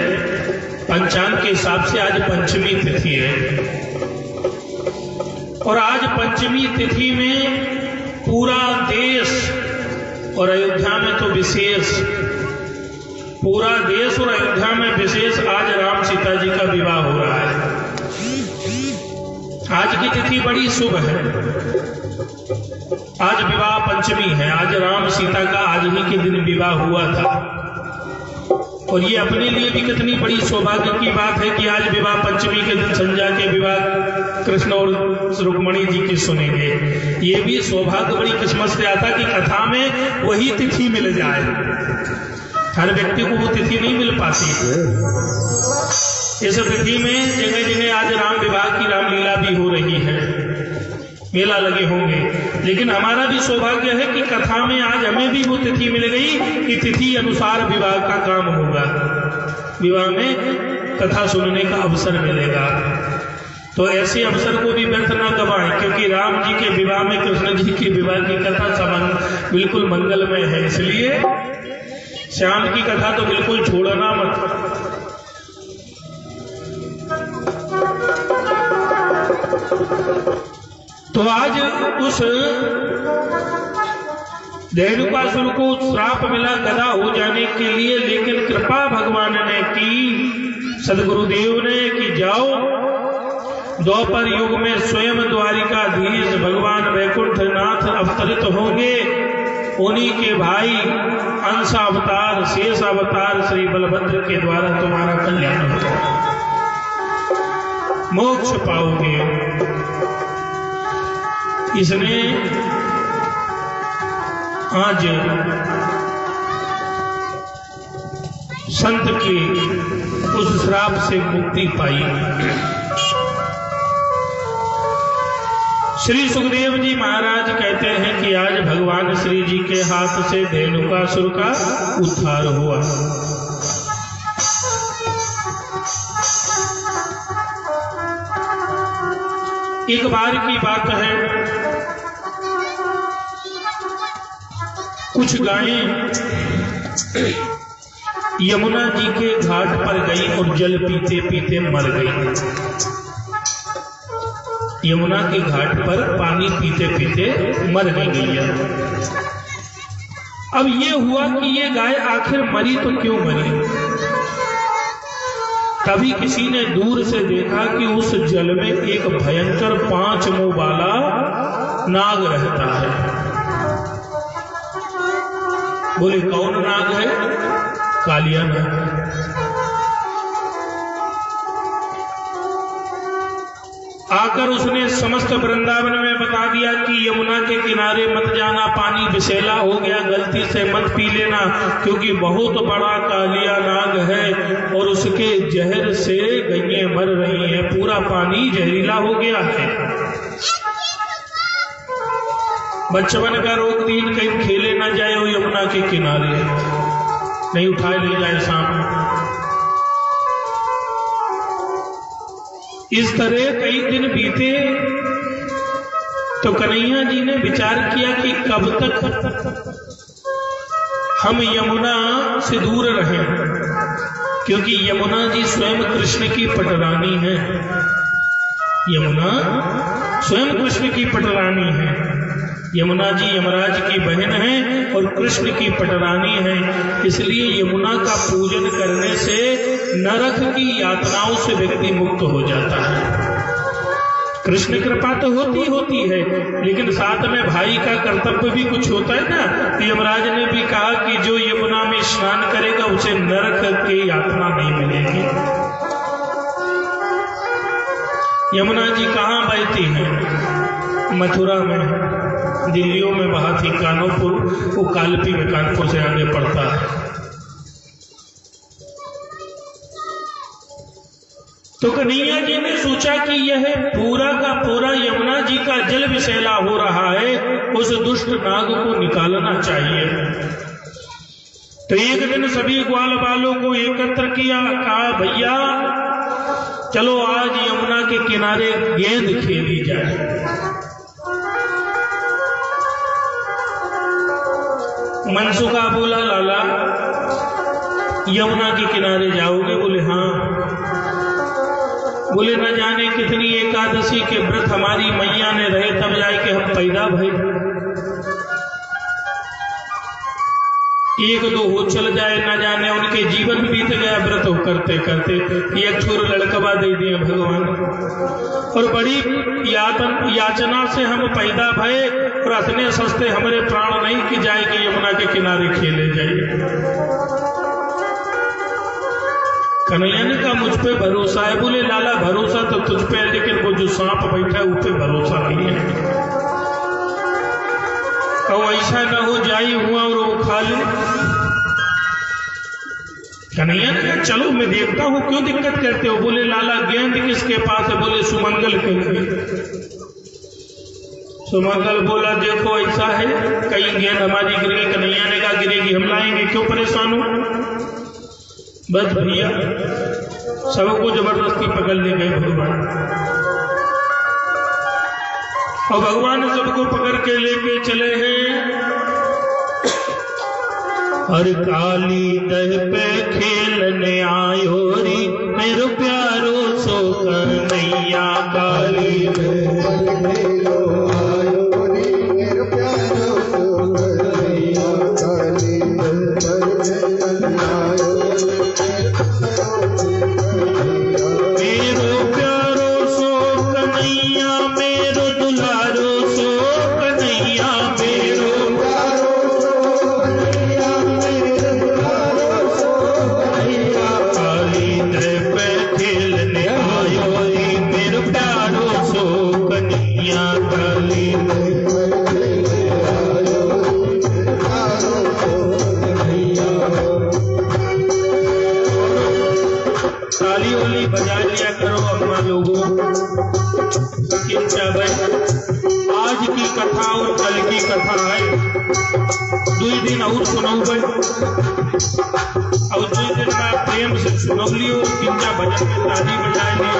पंचांग के हिसाब से आज पंचमी तिथि है। और आज पंचमी तिथि में पूरा देश और अयोध्या में तो विशेष, पूरा देश और अयोध्या में विशेष आज राम सीता जी का विवाह हो रहा है। आज की तिथि बड़ी शुभ है। आज विवाह पंचमी है। आज राम सीता का आज ही के दिन विवाह हुआ था। और ये अपने लिए भी कितनी बड़ी सौभाग्य की बात है कि आज विवाह पंचमी के दिन संध्या के विवाह कृष्ण और रुक्मणी जी की सुनेंगे। ये भी सौभाग्य बड़ी किस्मत से आता कि कथा में वही तिथि मिल जाए। हर व्यक्ति को वो तिथि नहीं मिल पाती। इस तिथि में जगह जगह आज राम विवाह की रामलीला भी हो रही है, मेला लगे होंगे। लेकिन हमारा भी सौभाग्य है कि कथा में आज हमें भी वो तिथि मिल गई कि तिथि अनुसार विवाह का काम होगा, विवाह में कथा सुनने का अवसर मिलेगा। तो ऐसे अवसर को भी व्यर्थ ना गवाएं, क्योंकि राम जी के विवाह में कृष्ण जी के विवाह की कथा संबंध बिल्कुल मंगलमय है। इसलिए श्याम की कथा तो बिल्कुल छोड़ना मत। तो आज उस धेनुकासुर को श्राप मिला गदा हो जाने के लिए, लेकिन कृपा भगवान ने की, सदगुरुदेव ने कि जाओ द्वापर युग में स्वयं द्वारिकाधीश भगवान वैकुंठनाथ अवतरित होंगे। उन्हीं के भाई अंश अवतार शेष अवतार श्री बलभद्र के द्वारा तुम्हारा कल्याण होगा, मोक्ष पाओगे। इसने आज संत की उस श्राप से मुक्ति पाई। श्री सुखदेव जी महाराज कहते हैं कि आज भगवान श्री जी के हाथ से धेनुकासुर का उद्धार हुआ। एक बार की बात है, कुछ गायें यमुना जी के घाट पर गई और जल पीते पीते मर गई। यमुना के घाट पर पानी पीते पीते मर गई गैया। अब ये हुआ कि ये गाय आखिर मरी तो क्यों मरी। तभी किसी ने दूर से देखा कि उस जल में एक भयंकर 5 मुंह वाला नाग रहता है। बोले कौन नाग है? कालिया नाग। आकर उसने समस्त वृंदावन में बता दिया कि यमुना के किनारे मत जाना, पानी विषैला हो गया, गलती से मत पी लेना, क्योंकि बहुत बड़ा कालिया नाग है और उसके जहर से गैयें मर रही हैं, पूरा पानी जहरीला हो गया है। बचपन का रोक दीन, कहीं खेले ना जाए वो यमुना के किनारे, नहीं उठाए ले जाए सामने। इस तरह कई दिन बीते तो कन्हैया जी ने विचार किया कि कब तक हम यमुना से दूर रहें, क्योंकि यमुना जी स्वयं कृष्ण की पटरानी है। यमुना स्वयं कृष्ण की पटरानी है। यमुना जी यमराज की बहन है और कृष्ण की पटरानी है, इसलिए यमुना का पूजन करने से नरक की यातनाओं से व्यक्ति मुक्त हो जाता है। कृष्ण कृपा तो होती है, लेकिन साथ में भाई का कर्तव्य भी कुछ होता है ना। तो यमराज ने भी कहा कि जो यमुना में स्नान करेगा उसे नरक की यातना नहीं मिलेगी। यमुना जी कहाँ बहती हैं? मथुरा में, दिल्लियों में बहा थी, कानपुर, वो कालपी में, कानपुर से आगे पड़ता है। तो कन्हैया जी ने सोचा कि यह पूरा का पूरा यमुना जी का जल विषैला हो रहा है, उस दुष्ट नाग को निकालना चाहिए। तो एक दिन सभी ग्वाल बालों को एकत्र किया, कहा भैया चलो आज यमुना के किनारे गेंद खेली जाए। मनसुखा बोला लाला यमुना के किनारे जाओगे? बोले हाँ। बोले न जाने कितनी एकादशी के व्रत हमारी मैया ने रहे तब जाके हम पैदा भई। एक दो हो चल जाए, न जाने उनके जीवन बीत गया व्रत करते करते। एक छोर लड़कवा दे दिए भगवान, और बड़ी याचना से हम पैदा भये, और असने सस्ते हमारे प्राण नहीं कि जाए कि यमुना के किनारे खेले जाइए। कन्हैया ने कहा मुझ पे भरोसा है। बोले लाला भरोसा तो तुझ पे है, लेकिन वो जो सांप बैठा है उस पे भरोसा नहीं है। कहो ऐसा न हो जाई हुआ और वो खा ले। कन्हैया ने कहा चलो मैं देखता हूँ, क्यों दिक्कत करते हो? बोले लाला गेंद किसके पास है? बोले सुमंगल के लिए। सुमंगल बोला देखो ऐसा है, कहीं गेंद हमारी गिर गई। कन्हैया ने कहा गिरेगी, हम लाएंगे, क्यों परेशान हो? बस भैया सबको जबरदस्ती पकड़ ले गए भगवान, और भगवान सबको पकड़ के लेके चले हैं। हर काली दह पे खेलने आयो री मेरो प्यारो सो कन्हैया। काली खेलो आयो रे मेरे प्यारो सो कन्हैया। काली आयो मेरो प्यारो सो कन्हैया, मेरो दुलारो सो कन्हैया, मेरो प्यारो सो कन्हैया, मेरे दुलारो सो कन्हैया। काली दह पे खेलने लोगों, भाई आज की कथा और कल की कथा है, 2 दिन और सुनाऊ भाई, और 2 दिन का प्रेम से सुनो लियो, किंचा भजन में ताली बजाए लियो।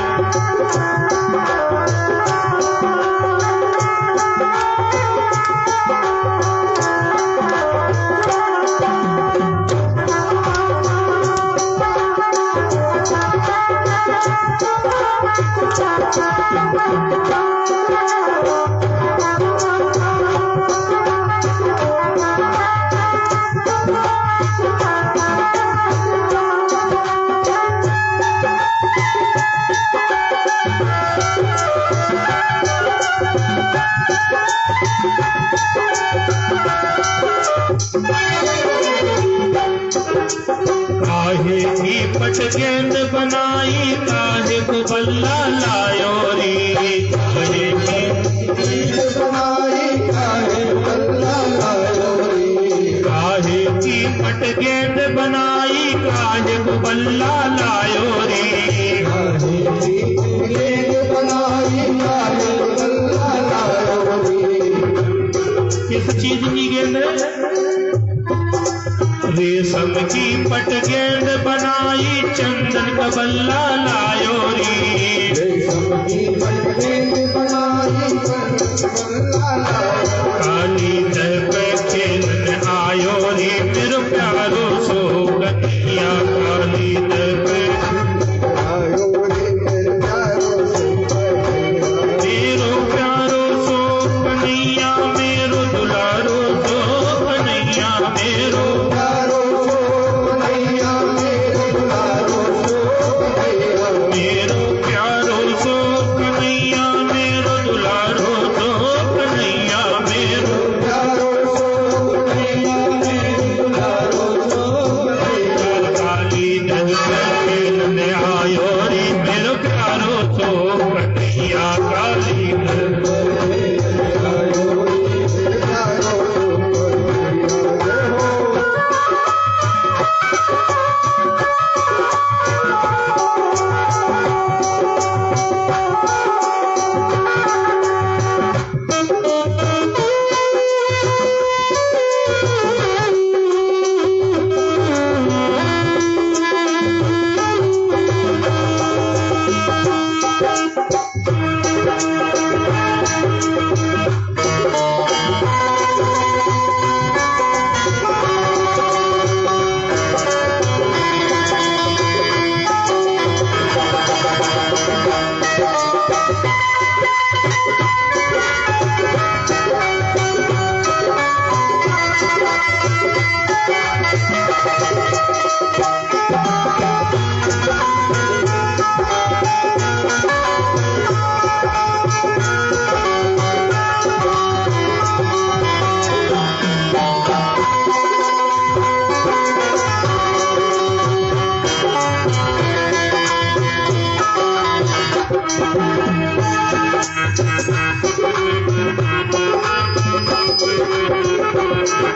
काहे की पट गेंद बनाई, काहे को बल्ला लायो रे, काहे की बनाई, काहे बल्ला लायो रे, काहे की पट गेंद बनाई, काहे को बल्ला लायो रे, काहे की गेंद बनाई, काहे को बल्ला लायो रे। किस चीज की गेंद? रेशम की पट गेंद बनाई, चंदन का बल्ला लायो रे, रेशम की पट गेंद बनाई, चंदन का बल्ला लायो, काली दह पे खेलने आयो रे, मेरे प्यारो सो कन्हैया, काली दह पे आयो रे, मेरे प्यारो सो कन्हैया, मेरो प्यारो सो कन्हैया, मेरो दुलारो सो कन्हैया, मेरो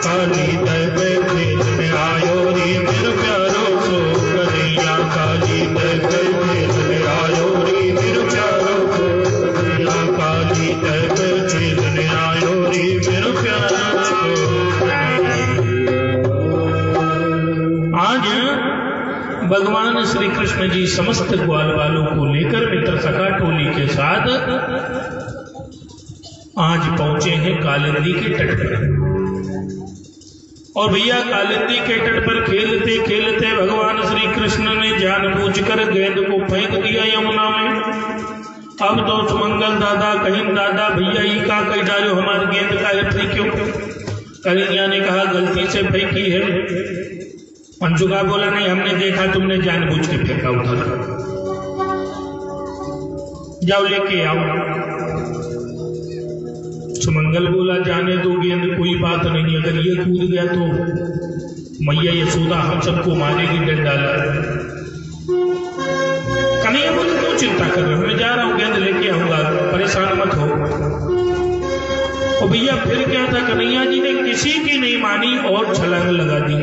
काली दर पे खेलने आयो रे, मेरे प्यारो सो कन्हैया, काली दर पे खेलने आयो रे, मेरे प्यारो सो कन्हैया, काली दर पे खेलने आयो रे, मेरे प्यारो सो कन्हैया। आज भगवान श्री कृष्ण जी समस्त ग्वाल वालों को लेकर मित्र सखा टोली के साथ आज पहुंचे हैं कालिंदी के तट पर। और भैया कालिंदी के तट पर खेलते खेलते भगवान श्री कृष्ण ने जानबूझकर गेंद को फेंक दिया यमुना में। अब तो सुमंगल दादा कहीं दादा भैया ही का कह डालो हमारी गेंद का है फेंक क्यों? कन्हैया ने कहा गलती से फेंकी है। पंचुका बोला नहीं हमने देखा तुमने जानबूझ के फेंका उधर, जाओ लेके आओ। सुमंगल बोला जाने दो गेंद कोई बात नहीं, अगर ये कूद गया तो मैया यशोदा हम सबको मारेगी, डर डाला। कन्हैया बोले क्यों चिंता कर रहे हो, मैं जा रहा हूँ गेंद लेके आऊंगा, परेशान मत हो। और भैया फिर क्या था, कन्हैया जी ने किसी की नहीं मानी और छलांग लगा दी।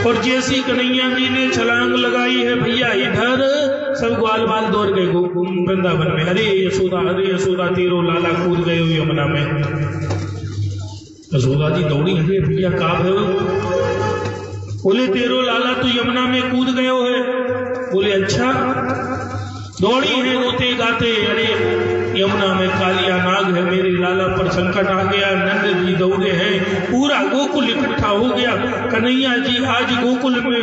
और जैसी कन्हैया जी ने छलांग लगाई है भैया इधर सब ग्वाल बाल दौड़ गए वृंदावन में। अरे यशोदा तेरो लाला कूद गए हो यमुना में। यशोदा जी दौड़ी, अरे भैया का भयो? बोले तेरो लाला तो यमुना में कूद गए हो है। बोले अच्छा। दौड़ी है रोते गाते, अरे यमुना में कालिया नाग है, मेरे लाला पर संकट आ गया। नंद जी दौड़े हैं, पूरा गोकुल इकट्ठा हो गया। कन्हैया जी आज गोकुल में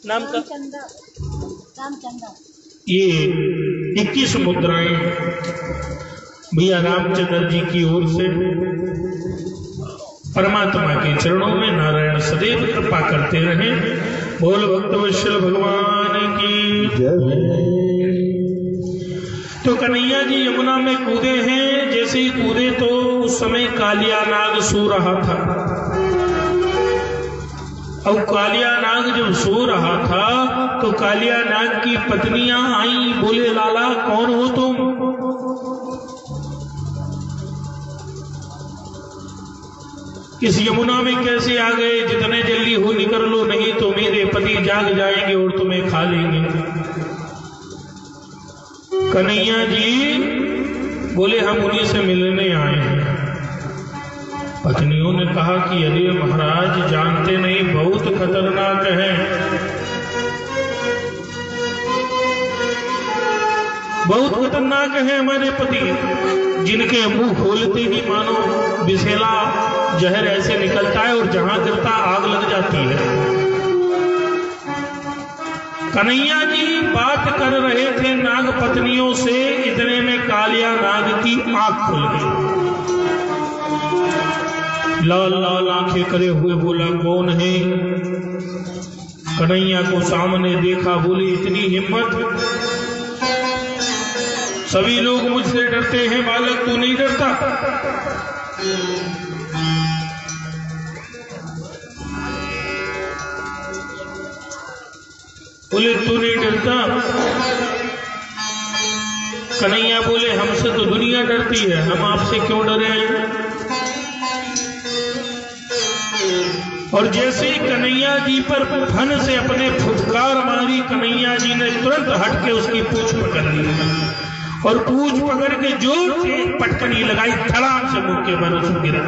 नाम का ये 21 मुद्राएं भैया रामचंद्र जी की ओर से परमात्मा के चरणों में नारायण सदैव कृपा करते रहे। बोल भक्त वत्सल भगवान की जय। तो कन्हैया जी यमुना में कूदे हैं। जैसे ही कूदे तो उस समय कालिया नाग सो रहा था। अब कालिया नाग जब सो रहा था तो कालिया नाग की पत्नियां आई। बोले लाला कौन हो तुम? इस यमुना में कैसे आ गए? जितने जल्दी हो निकल लो, नहीं तो मेरे पति जाग जाएंगे और तुम्हें खा लेंगे। कन्हैया जी बोले हम उन्हीं से मिलने आए हैं। पत्नियों ने कहा कि अरे महाराज जानते नहीं, बहुत खतरनाक है, बहुत खतरनाक है हमारे पति, जिनके मुंह खोलते ही मानो विषैला जहर ऐसे निकलता है और जहां गिरता आग लग जाती है। कन्हैया जी बात कर रहे थे नाग पत्नियों से, इतने में कालिया नाग की आंख खुल गई। लाल लाल आंखें करे हुए बोला कौन है? कन्हैया को सामने देखा। बोले इतनी हिम्मत? सभी लोग मुझसे डरते हैं, बालक तू नहीं डरता? बोले तू नहीं डरता? कन्हैया बोले हमसे तो दुनिया डरती है, हम आपसे क्यों डरे? और जैसे ही कन्हैया जी पर फन से अपने फुफकार मारी, कन्हैया जी ने तुरंत हट के उसकी पूंछ पकड़ ली और पूंछ पकड़ के जोर से पटकनी लगाई, धड़ाम से मुंह के बल उसको गिरा।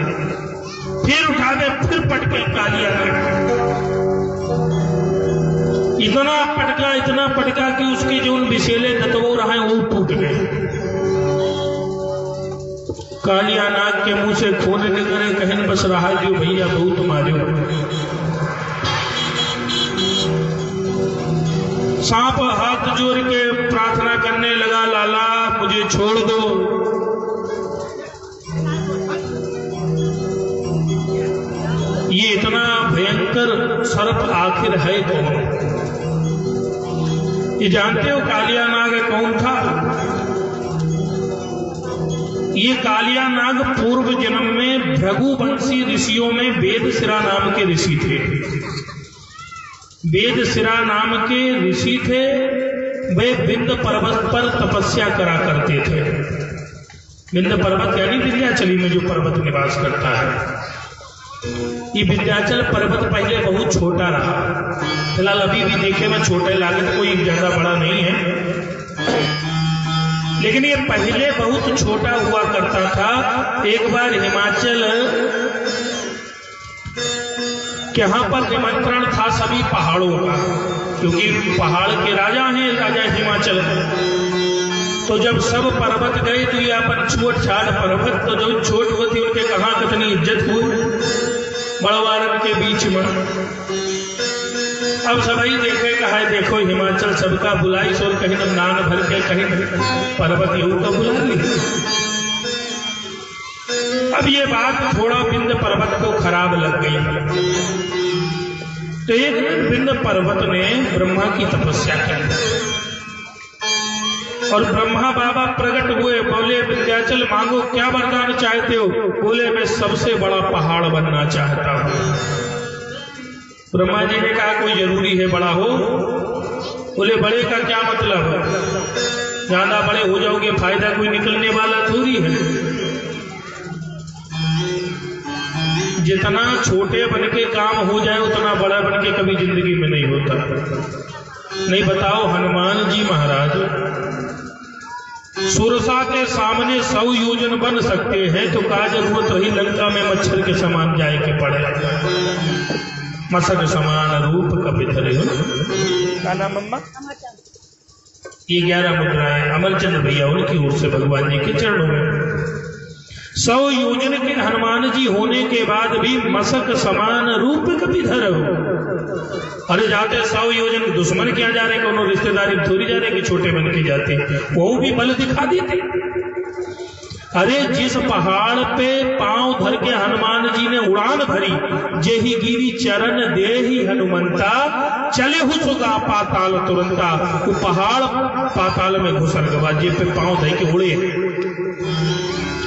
फिर उठा दे, फिर पटके कालिया नाग। इतना पटका कि उसके जो विषैले दतवो रहे वो टूट गए। कालिया नाग के मुंह से खून निकले, कहन बस रहा जो भैया बहुत मारो। सांप हाथ जोड़ के प्रार्थना करने लगा, लाला मुझे छोड़ दो। ये इतना भयंकर सर्प आखिर है कौन? ये जानते हो कालिया नाग कौन था? ये कालिया नाग पूर्व जन्म में भृगुवंशी ऋषियों में वेदशिरा नाम के ऋषि थे। वेदशिरा नाम के ऋषि थे, वे विंध्य पर्वत पर तपस्या करा करते थे। विंध्य पर्वत यानी विंध्याचली में जो पर्वत निवास करता है। ये विंध्याचल पर्वत पहले बहुत छोटा रहा, फिलहाल अभी भी देखे में छोटे लागत, कोई ज्यादा बड़ा नहीं है, लेकिन ये पहले बहुत छोटा हुआ करता था। एक बार हिमाचल यहाँ पर निमंत्रण था सभी पहाड़ों का, क्योंकि पहाड़ के राजा हैं, राजा हिमाचल। तो जब सब पर्वत गए तो ये अपन छोट छाट पर्वत, तो जो छोट होती उनके कहाँ कितनी इज्जत हुई बड़वारन के बीच में। अब सभी देखे कहा देखो हिमाचल सबका बुलाई सो, कहीं नान भर के कहीं पर्वत यूं तो बुला ली। अब ये बात थोड़ा विंध्य पर्वत को खराब लग गई। तो एक विंध्य पर्वत ने ब्रह्मा की तपस्या की और ब्रह्मा बाबा प्रकट हुए। बोले विंध्याचल मांगो, क्या वरदान चाहते हो? बोले मैं सबसे बड़ा पहाड़ बनना चाहता हूं। ब्रह्मा जी ने कहा कोई जरूरी है बड़ा हो? बोले बड़े का क्या मतलब? ज्यादा बड़े हो जाओगे फायदा कोई निकलने वाला थोड़ी है। जितना छोटे बन के काम हो जाए उतना बड़ा बन के कभी जिंदगी में नहीं होता। नहीं बताओ, हनुमान जी महाराज सुरसा के सामने 100 योजन बन सकते हैं तो का जरूरत रही लंका में मच्छर के समान जाए के पड़े। मसक समान रूप कपिधरे हो। क्या नाम अम्मा? ये 11 मुद्राएं अमरचंद्र भैया उनकी ओर से भगवान जी के चरणों में। 100 योजन के हनुमान जी होने के बाद भी मसक समान रूप कपिधर हो। अरे जाते 100 योजन दुश्मन क्या जा रहे, कोनो रिश्तेदारी थोड़ी जा रहे कि छोटे बन के जाते, वो भी बल दिखा देते। अरे जिस पहाड़ पे पांव धर के हनुमान जी ने उड़ान भरी, जेहि गिरी चरण देहि हनुमंता, चले हु सुगा पाताल तुरंता। वो पहाड़ पाताल में घुसल गवा, जे पे पांव धर के उड़े।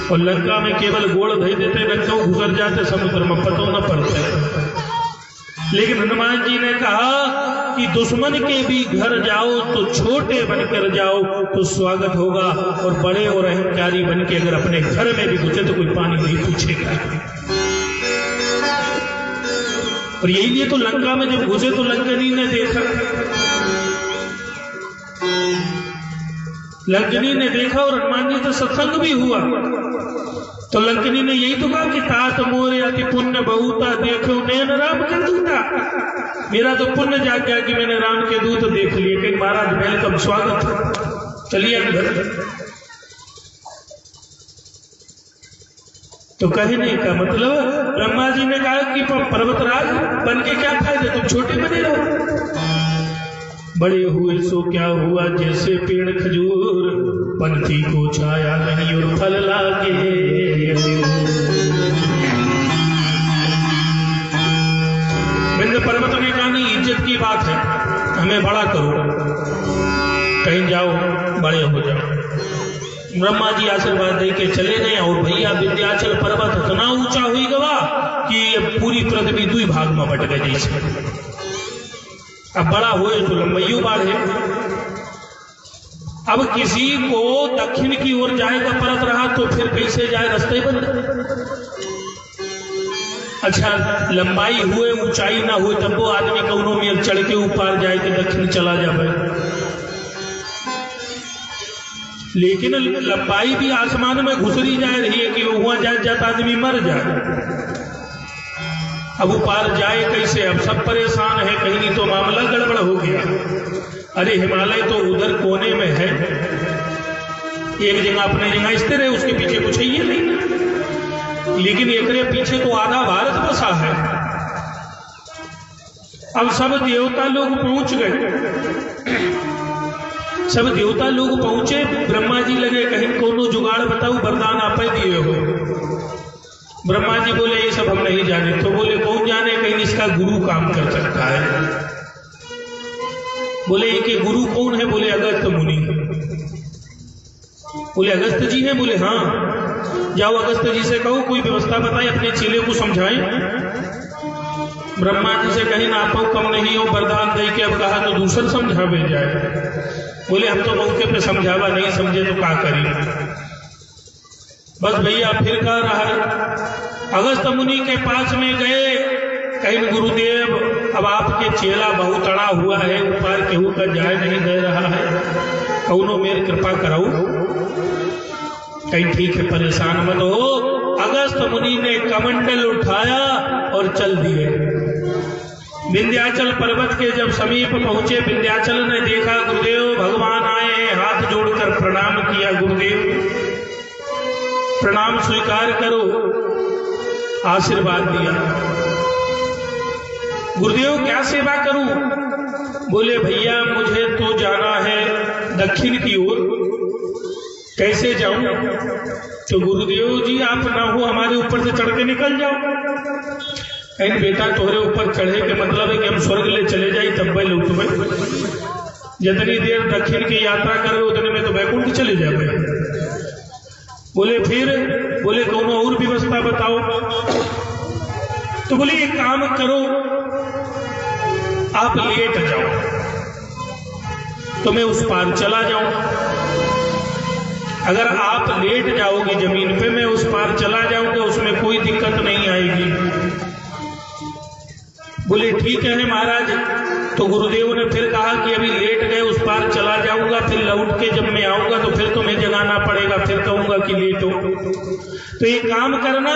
और लंका में केवल गोड़ धई देते, लंका घुसर जाते समुद्र में, पतो न पड़ते। लेकिन हनुमान जी ने कहा कि दुश्मन के भी घर जाओ तो छोटे बनकर जाओ तो स्वागत होगा, और बड़े और अहंकारी बन के अगर अपने घर में भी घुसे तो कोई पानी नहीं पूछेगा। और यही लिए तो लंका में जब घुसे तो लंकनी ने देखा, लंकनी ने देखा और हनुमान जी से सत्संग भी हुआ। तो लंकनी ने यही तो कहा कि तात मोरे अति पुण्य बहुता देखो नैन राम के दूता। मेरा तो पुण्य जाग गया कि मैंने राम के दूत देख लिए। कहीं महाराज वेलकम, स्वागत, चलिए घर। तो कहने का मतलब ब्रह्मा जी ने कहा कि पर्वतराज बन के क्या फायदे, तुम छोटे बने रहो। बड़े हुए सो क्या हुआ, जैसे पेड़ खजूर, पंथी को छाया नहीं और फल लागे। विंध्य पर्वत ने कहा नहीं, इज्जत की बात है, हमें बड़ा करो, कहीं जाओ बड़े हो जाओ। ब्रह्मा जी आशीर्वाद दे के चले गए। और भैया विंध्याचल पर्वत इतना ऊंचा हुई गवा कि पूरी पृथ्वी 2 भाग में बट गई जैसे। अब बड़ा हुए तो लंबाइयों बढ़े। अब किसी को दक्षिण की ओर जाएगा परत रहा तो फिर कैसे जाए, रास्ते बंद। अच्छा लंबाई हुए ऊंचाई ना हुए तब वो आदमी कौनों में चढ़ के ऊपर जाए कि दक्षिण चला जाए। लेकिन लंबाई भी आसमान में घुसरी जा रही है कि वहां जाए जाता आदमी मर जाए। अब ऊपर जाए कैसे, अब सब परेशान है, कहीं नहीं तो मामला गड़बड़ हो गया। अरे हिमालय तो उधर कोने में है, एक जगह अपने जगह स्थिर है, उसके पीछे कुछ ही नहीं। लेकिन एक पीछे तो आधा भारत बसा है। अब सब देवता लोग पहुंच गए, सब देवता लोग पहुंचे। ब्रह्मा जी लगे कहीं कोनो जुगाड़ बताओ, वरदान आप दिए हो। ब्रह्मा जी बोले ये सब हम नहीं जाने। तो बोले कौन जाने, कहीं इसका गुरु काम कर सकता है। बोले कि गुरु कौन है? बोले अगस्त मुनि। बोले अगस्त जी हैं? बोले हाँ। जाओ अगस्त जी से कहो कोई व्यवस्था बताए, अपने चेले को समझाएं। ब्रह्मा जी से कहीं ना आप कम नहीं हो, वरदान दे के अब कहा तो दूसरा समझावे जाए। बोले हम तो मौके पे समझावा, नहीं समझे तो क्या करें। बस भैया फिर कह रहा है, अगस्त मुनि के पास में गए, कहीं गुरुदेव अब आपके चेला बहुत अड़ा हुआ है, ऊपर केहू का जाए नहीं दे रहा है, कौनो मेरी कृपा कराओ। कहीं ठीक है, परेशान मत हो। अगस्त मुनि ने कमंडल उठाया और चल दिए। विंध्याचल पर्वत के जब समीप पहुंचे, विंध्याचल ने देखा गुरुदेव भगवान आए हैं, हाथ जोड़कर प्रणाम किया। गुरुदेव प्रणाम स्वीकार करो, आशीर्वाद दिया। गुरुदेव क्या सेवा करूं? बोले भैया मुझे तो जाना है दक्षिण की ओर, कैसे जाऊं? तो गुरुदेव जी आप ना हो हमारे ऊपर से चढ़ के निकल जाओ। कहीं बेटा तोहरे ऊपर चढ़े के मतलब है कि हम स्वर्ग ले चले जाए तब वह लौट में, जितनी देर दक्षिण की यात्रा करे उतने में तो वैकुंठ चले जाए। बोले फिर? बोले कोनो और व्यवस्था बताओ। तो बोले एक काम करो, आप लेट जाओ तो मैं उस पार चला जाऊं। अगर आप लेट जाओगे जमीन पे, मैं उस पार चला जाऊंगा, उसमें कोई दिक्कत नहीं आएगी। बोले ठीक है महाराज। तो गुरुदेव ने फिर कहा कि अभी लेट गए, उस पार चला जाऊंगा, फिर लौट के जब मैं आऊंगा तो फिर तुम्हें जगाना पड़ेगा, फिर कहूंगा कि लेट हो। तो एक काम करना,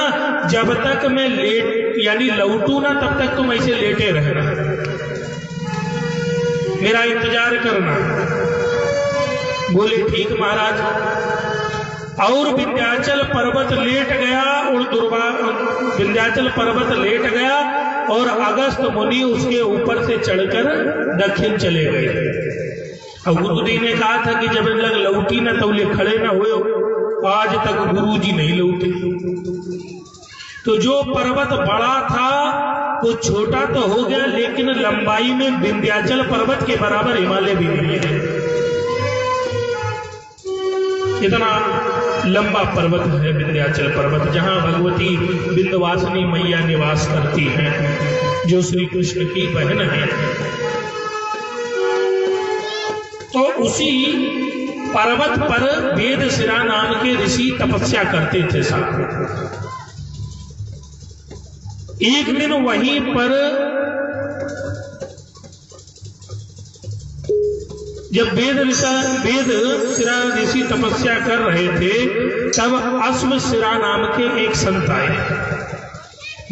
जब तक मैं लेट यानी लौटू ना तब तक तुम ऐसे लेटे रहना, मेरा इंतजार करना। बोले ठीक महाराज। और विंध्याचल पर्वत लेट गया, और विंध्याचल पर्वत लेट गया और अगस्त मुनि उसके ऊपर से चढ़कर दक्षिण चले गए। और गुरुदेव ने कहा था कि जब लग लौटी ना तो ले खड़े ना हुए, आज तक गुरु जी नहीं लौटे। तो जो पर्वत बड़ा था वो छोटा तो हो गया, लेकिन लंबाई में विंध्याचल पर्वत के बराबर हिमालय भी नहीं है। इतना लंबा पर्वत है विंध्याचल पर्वत, जहां भगवती विंध्यवासिनी मैया निवास करती हैं, जो श्री कृष्ण की बहन है। तो उसी पर्वत पर वेदशिरा नाम के ऋषि तपस्या करते थे साहब। एक दिन वहीं पर जब वेदशिरा ऋषि तपस्या कर रहे थे, तब अश्वशिरा नाम के एक संत आए।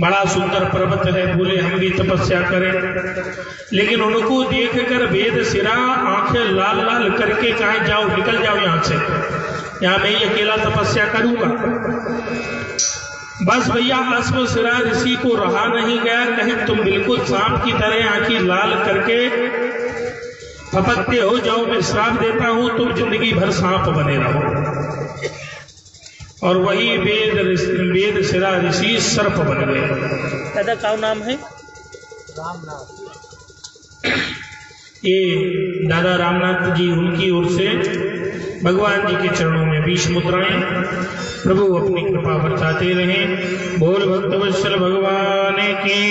बड़ा सुंदर पर्वत है, बोले हम भी तपस्या करें। लेकिन उनको देखकर वेदशिरा आंखें लाल लाल करके कहा जाओ, निकल जाओ यहां से, यहां मैं ही अकेला तपस्या करूंगा। बस भैया अश्वशिरा ऋषि को रहा नहीं गया, कहीं तुम बिल्कुल सांप की तरह आंखें लाल करके फपकते हो जाओ, मैं श्राप देता हूं तुम जिंदगी भर सांप बने रहो। और वही वेदशिरा ऋषि सर्प बन गए। दादा का नाम है? ये दादा रामनाथ जी, उनकी ओर से भगवान जी के चरणों में 20 मुद्राएं। प्रभु अपनी कृपा बरसाते रहें। बोल भक्तवत्सल भगवान की।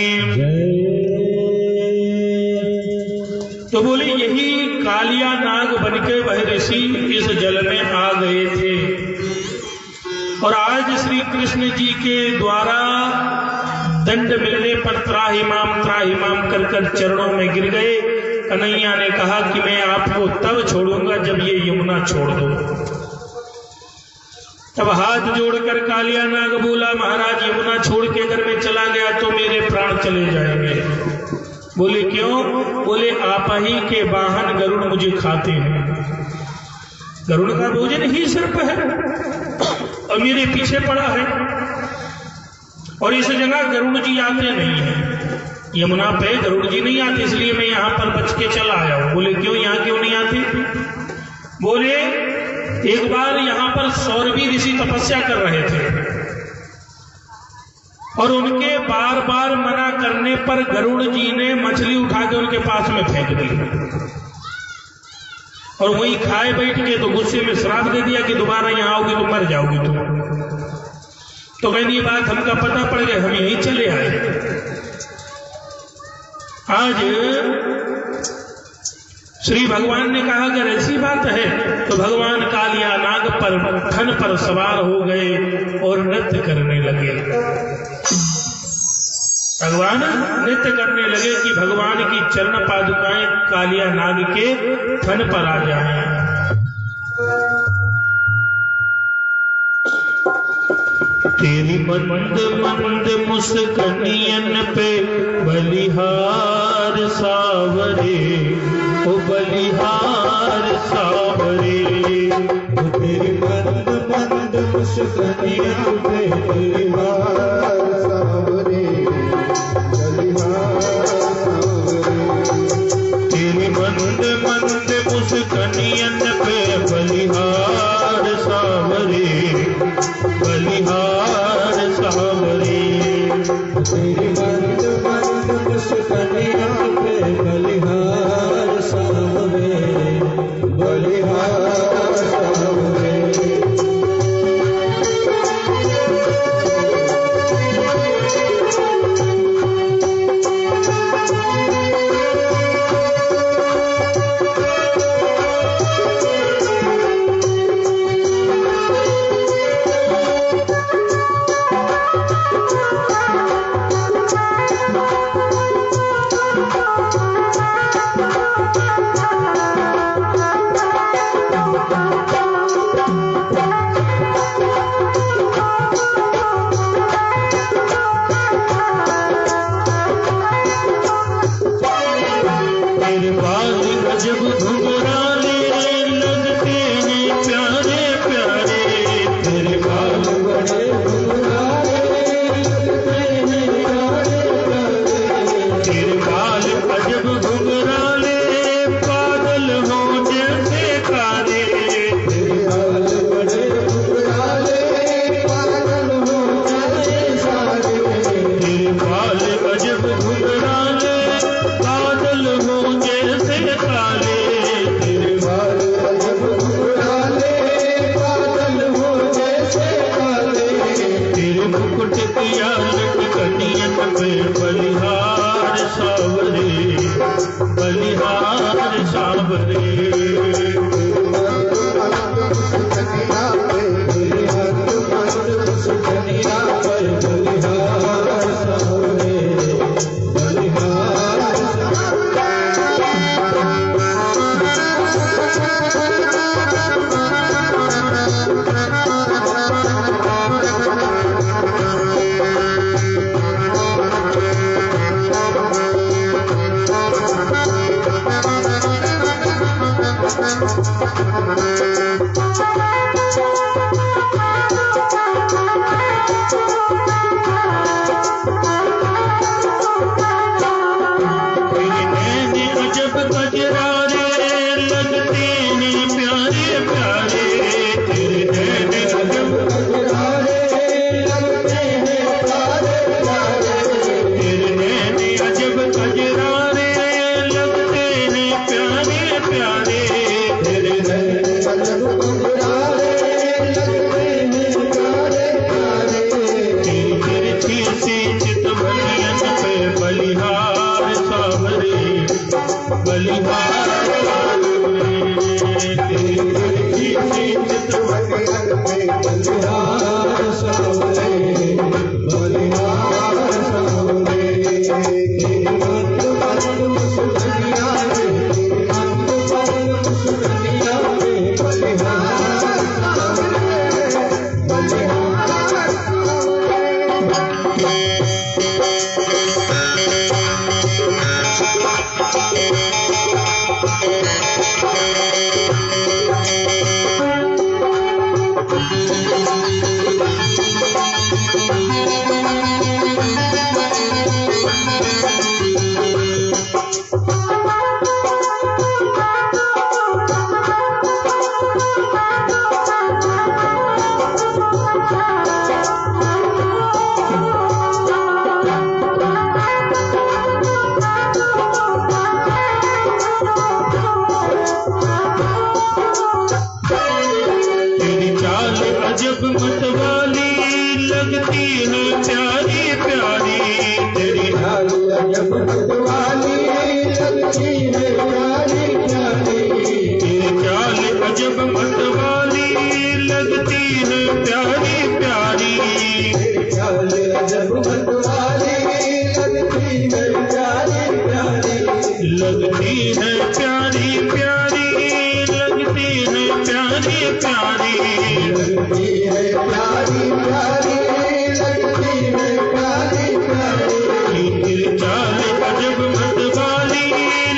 तो बोले यही कालिया नाग बनके वह ऋषि इस जल में आ गए थे, और आज श्री कृष्ण जी के द्वारा दंड मिलने पर त्राहिमाम कर कर चरणों में गिर गए। कन्हैया ने कहा कि मैं आपको तब छोड़ूंगा जब ये यमुना छोड़ दो। तब हाथ जोड़कर कालिया नाग बोला, महाराज यमुना छोड़ के अगर मैं चला गया तो मेरे प्राण चले जाएंगे। बोले क्यों? बोले आप ही के वाहन गरुड़ मुझे खाते हैं, गरुड़ का भोजन ही सिर पर है और मेरे पीछे पड़ा है, और इस जगह गरुड़ जी आते नहीं है, यमुना पे गरुड़ जी नहीं आते, इसलिए मैं यहाँ पर बच के चला आया हूँ। बोले क्यों, यहाँ क्यों नहीं आते? बोले एक बार यहाँ पर सौरभी ऋषि तपस्या कर रहे थे, और उनके बार बार मना करने पर गरुड़ जी ने मछली उठा के उनके पास में फेंक दी, और वहीं खाए बैठ के तो गुस्से में श्राप दे दिया कि दोबारा यहाँ आओगी तो मर जाओगी तुम। तो मैंने ये बात हमका पता पड़ गया, हम यहीं चले आए। आज श्री भगवान ने कहा अगर ऐसी बात है तो भगवान कालिया नाग पर थन पर सवार हो गए और नृत्य करने लगे। भगवान नृत्य करने लगे कि भगवान की चरण पादुकाएं कालिया नाग के थन पर आ जाएं। तेरी मंद मंद मुस्कनियन पे बलिहार सावरे, ओ बलिहार सावरे, तेरी मंद मंद मुस्कनियन पे बलिहार सावरे, बलिहार सावरे, तेरी मंद मंद मुस्कनियन पे बलिहार सावरे, बलिहार सावरे, तेरी मंद मंद मुस्कनियन पे बलिहार सावरे, बलिहार सावरे। अजब घुंघराले बादल हो जैसे काले, तेरे बाल बड़े घुंघराले बादल हो जैसे सारे, तेरे बाल अजब घुंघराले बादल हो जैसे काले, तेरे बाल अजब घुंघराले बादल हो जैसे काले, तेरे मुकुट किया लटकनियन पे बलिहार सावरे, बलिहार सावरे। कनिया पे बलिहार कनिया पे बलिहार सावरे, बलिहार तेरे नैन अजब कजरारे लगते हैं प्यारे प्यारे, तेरे नैन अजब घुंघराले लगते हैं प्यारे प्यारे, तेरे नैन अजब कजरारे लगते हैं प्यारे प्यारे, तेरे नैन अजब घुंघराले लगते हैं प्यारे प्यारे, तेरी तिरछी सी चितवनियन पे बलिहार सावरे, बलिहार सावरे। तेरी तिरछी सी चितवनियन पे बलिहार सावरे, बलिहार सावरे, तेरी मत बंद मुस्कुराया रे, तेरी मत बंद मुस्कुराया रे, बलिहार सावरे, बलिहार तेरी चाल अजब मतवाली लगती है प्यारी प्यारी, तेरी चाल अजब मतवाली लगती है प्यारी प्यारी, तेरी चाल अजब मतवाली लगती है प्यारी प्यारी, तेरी चाल अजब मतवाली लगती है प्यारी प्यारी, लगती है प्यारी प्यारी, लगती है प्यारी प्यारी, लगती है प्यारी प्यारी, लगती है प्यारी प्यारी, तेरी चाल अजब मतवाली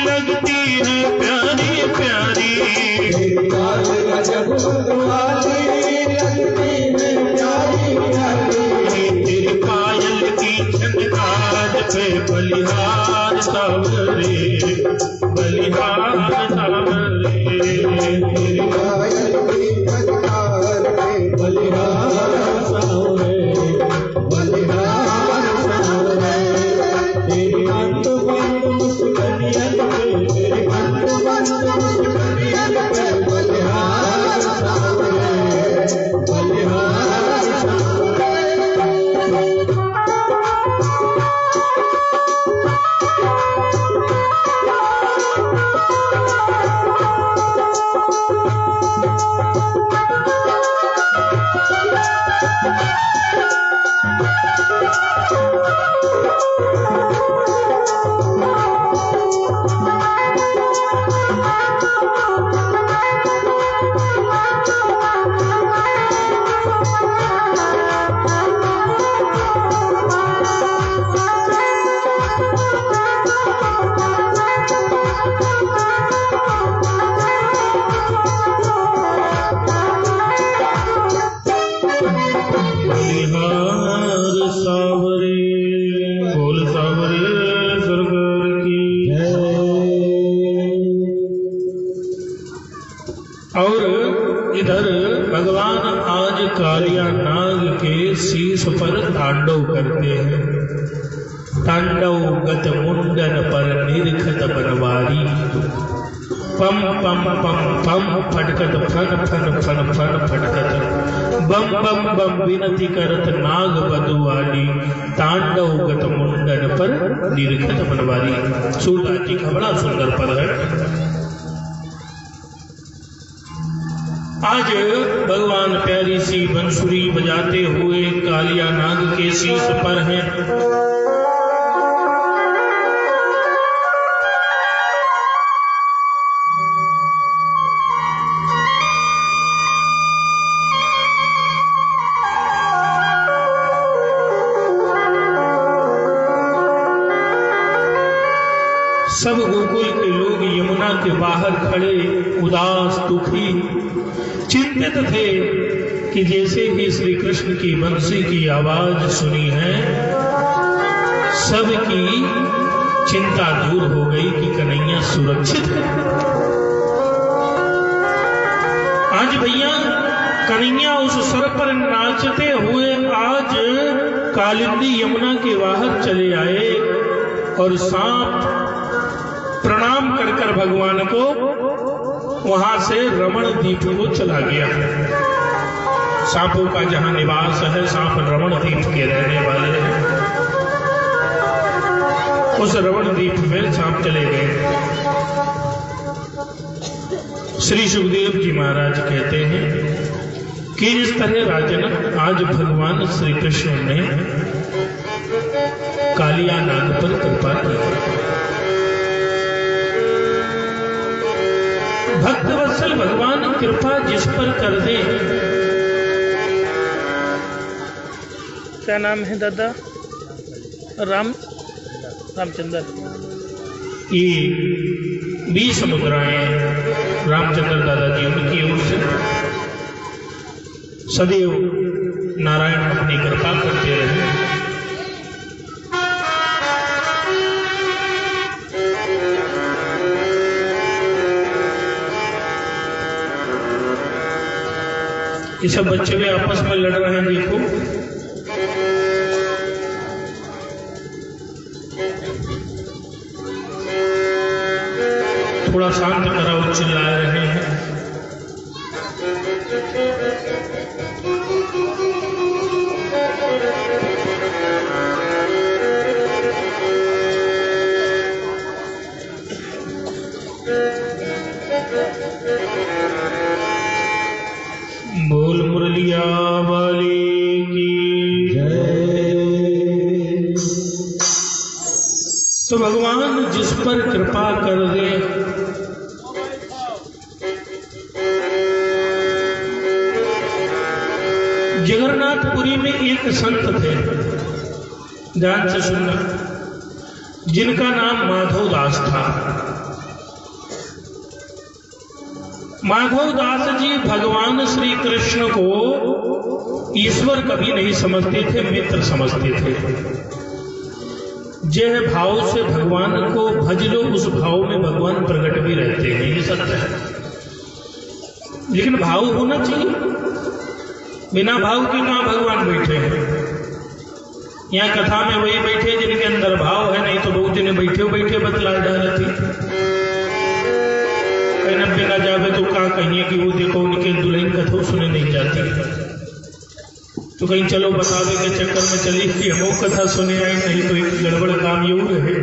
लगती है प्यारी प्यारी, तेरी चाल अजब मतवाली लगती है प्यारी प्यारी, तेरी पायल की छनकार पे बलिहार सावरे, बलिहार सावरे। तेरी पायल की झनकार पे बलिहार सावरे, बलिहार सावरे, तेरी अंत बंद मुस्कुरायन पे, तेरी अंत बंद मुस्कुरायन पे बलिहार सावरे, बलिहार सावरे। इधर भगवान आज कालिया नाग के शीश पर तांडव करते हैं। तांडव गत मुंडन पर निरखत बनवारी, पम पम पम पम फटकत फन फन फन फन फटकत, बम बम बम विनती करत नाग बधुआली, तांडव गत मुंडन पर निरखत बनवारी। सूरदास जी का बड़ा सुंदर पद है। आज भगवान प्यारी सी बंसुरी बजाते हुए कालिया नाग के शीश पर हैं। सब गोकुल के लोग यमुना के बाहर खड़े उदास दुखी चिंतित थे कि जैसे ही श्री कृष्ण की बंसी की आवाज सुनी है, सबकी चिंता दूर हो गई कि कन्हैया सुरक्षित है। आज भैया कन्हैया उस सर पर नाचते हुए आज कालिंदी यमुना के बाहर चले आए और सांप प्रणाम कर कर भगवान को वहां से रमण द्वीप को चला गया। सांपों का जहां निवास है, सांप रमण द्वीप के रहने वाले हैं। उस रमण द्वीप में सांप चले गए। श्री सुखदेव जी महाराज कहते हैं कि इस तरह राजन आज भगवान श्री कृष्ण ने कालिया नाग पर कृपा की। भक्त वत्सल भगवान कृपा जिस पर कर दे। क्या नाम है दादा? रामचंद्र। ये 20 मुद्राएं रामचंद्र दादाजी उनकी ओर से सदैव नारायण अपनी कृपा करते रहे। ये सब बच्चे भी आपस में लड़ रहे हैं, देखो। थोड़ा शांत कराओ, चिल्ला रहे हैं। बोल मुरलिया वाले की जय। तो भगवान जिस पर कृपा कर दे, जगन्नाथपुरी में एक संत थे, ध्यान से सुनना, जिनका नाम माधव दास था। माधव दास जी भगवान श्री कृष्ण को ईश्वर कभी नहीं समझते थे, मित्र समझते थे। जय भाव से भगवान को भज लो, उस भाव में भगवान प्रकट भी रहते हैं, ये सत्य है। लेकिन भाव होना चाहिए, बिना भाव के कहां भगवान बैठे हैं। यहाँ कथा में वही बैठे जिनके अंदर भाव है, नहीं तो बहुत जने बैठे बैठे बतला डाले थे। पे ना जावे तो कहा कहिए कि वो देखो उनके दुल्हन कथो सुने नहीं जाती, तो कहीं चलो बतावे के चक्कर में चली कि हम कथा सुने आए, नहीं तो एक गड़बड़ काम यूं रहे।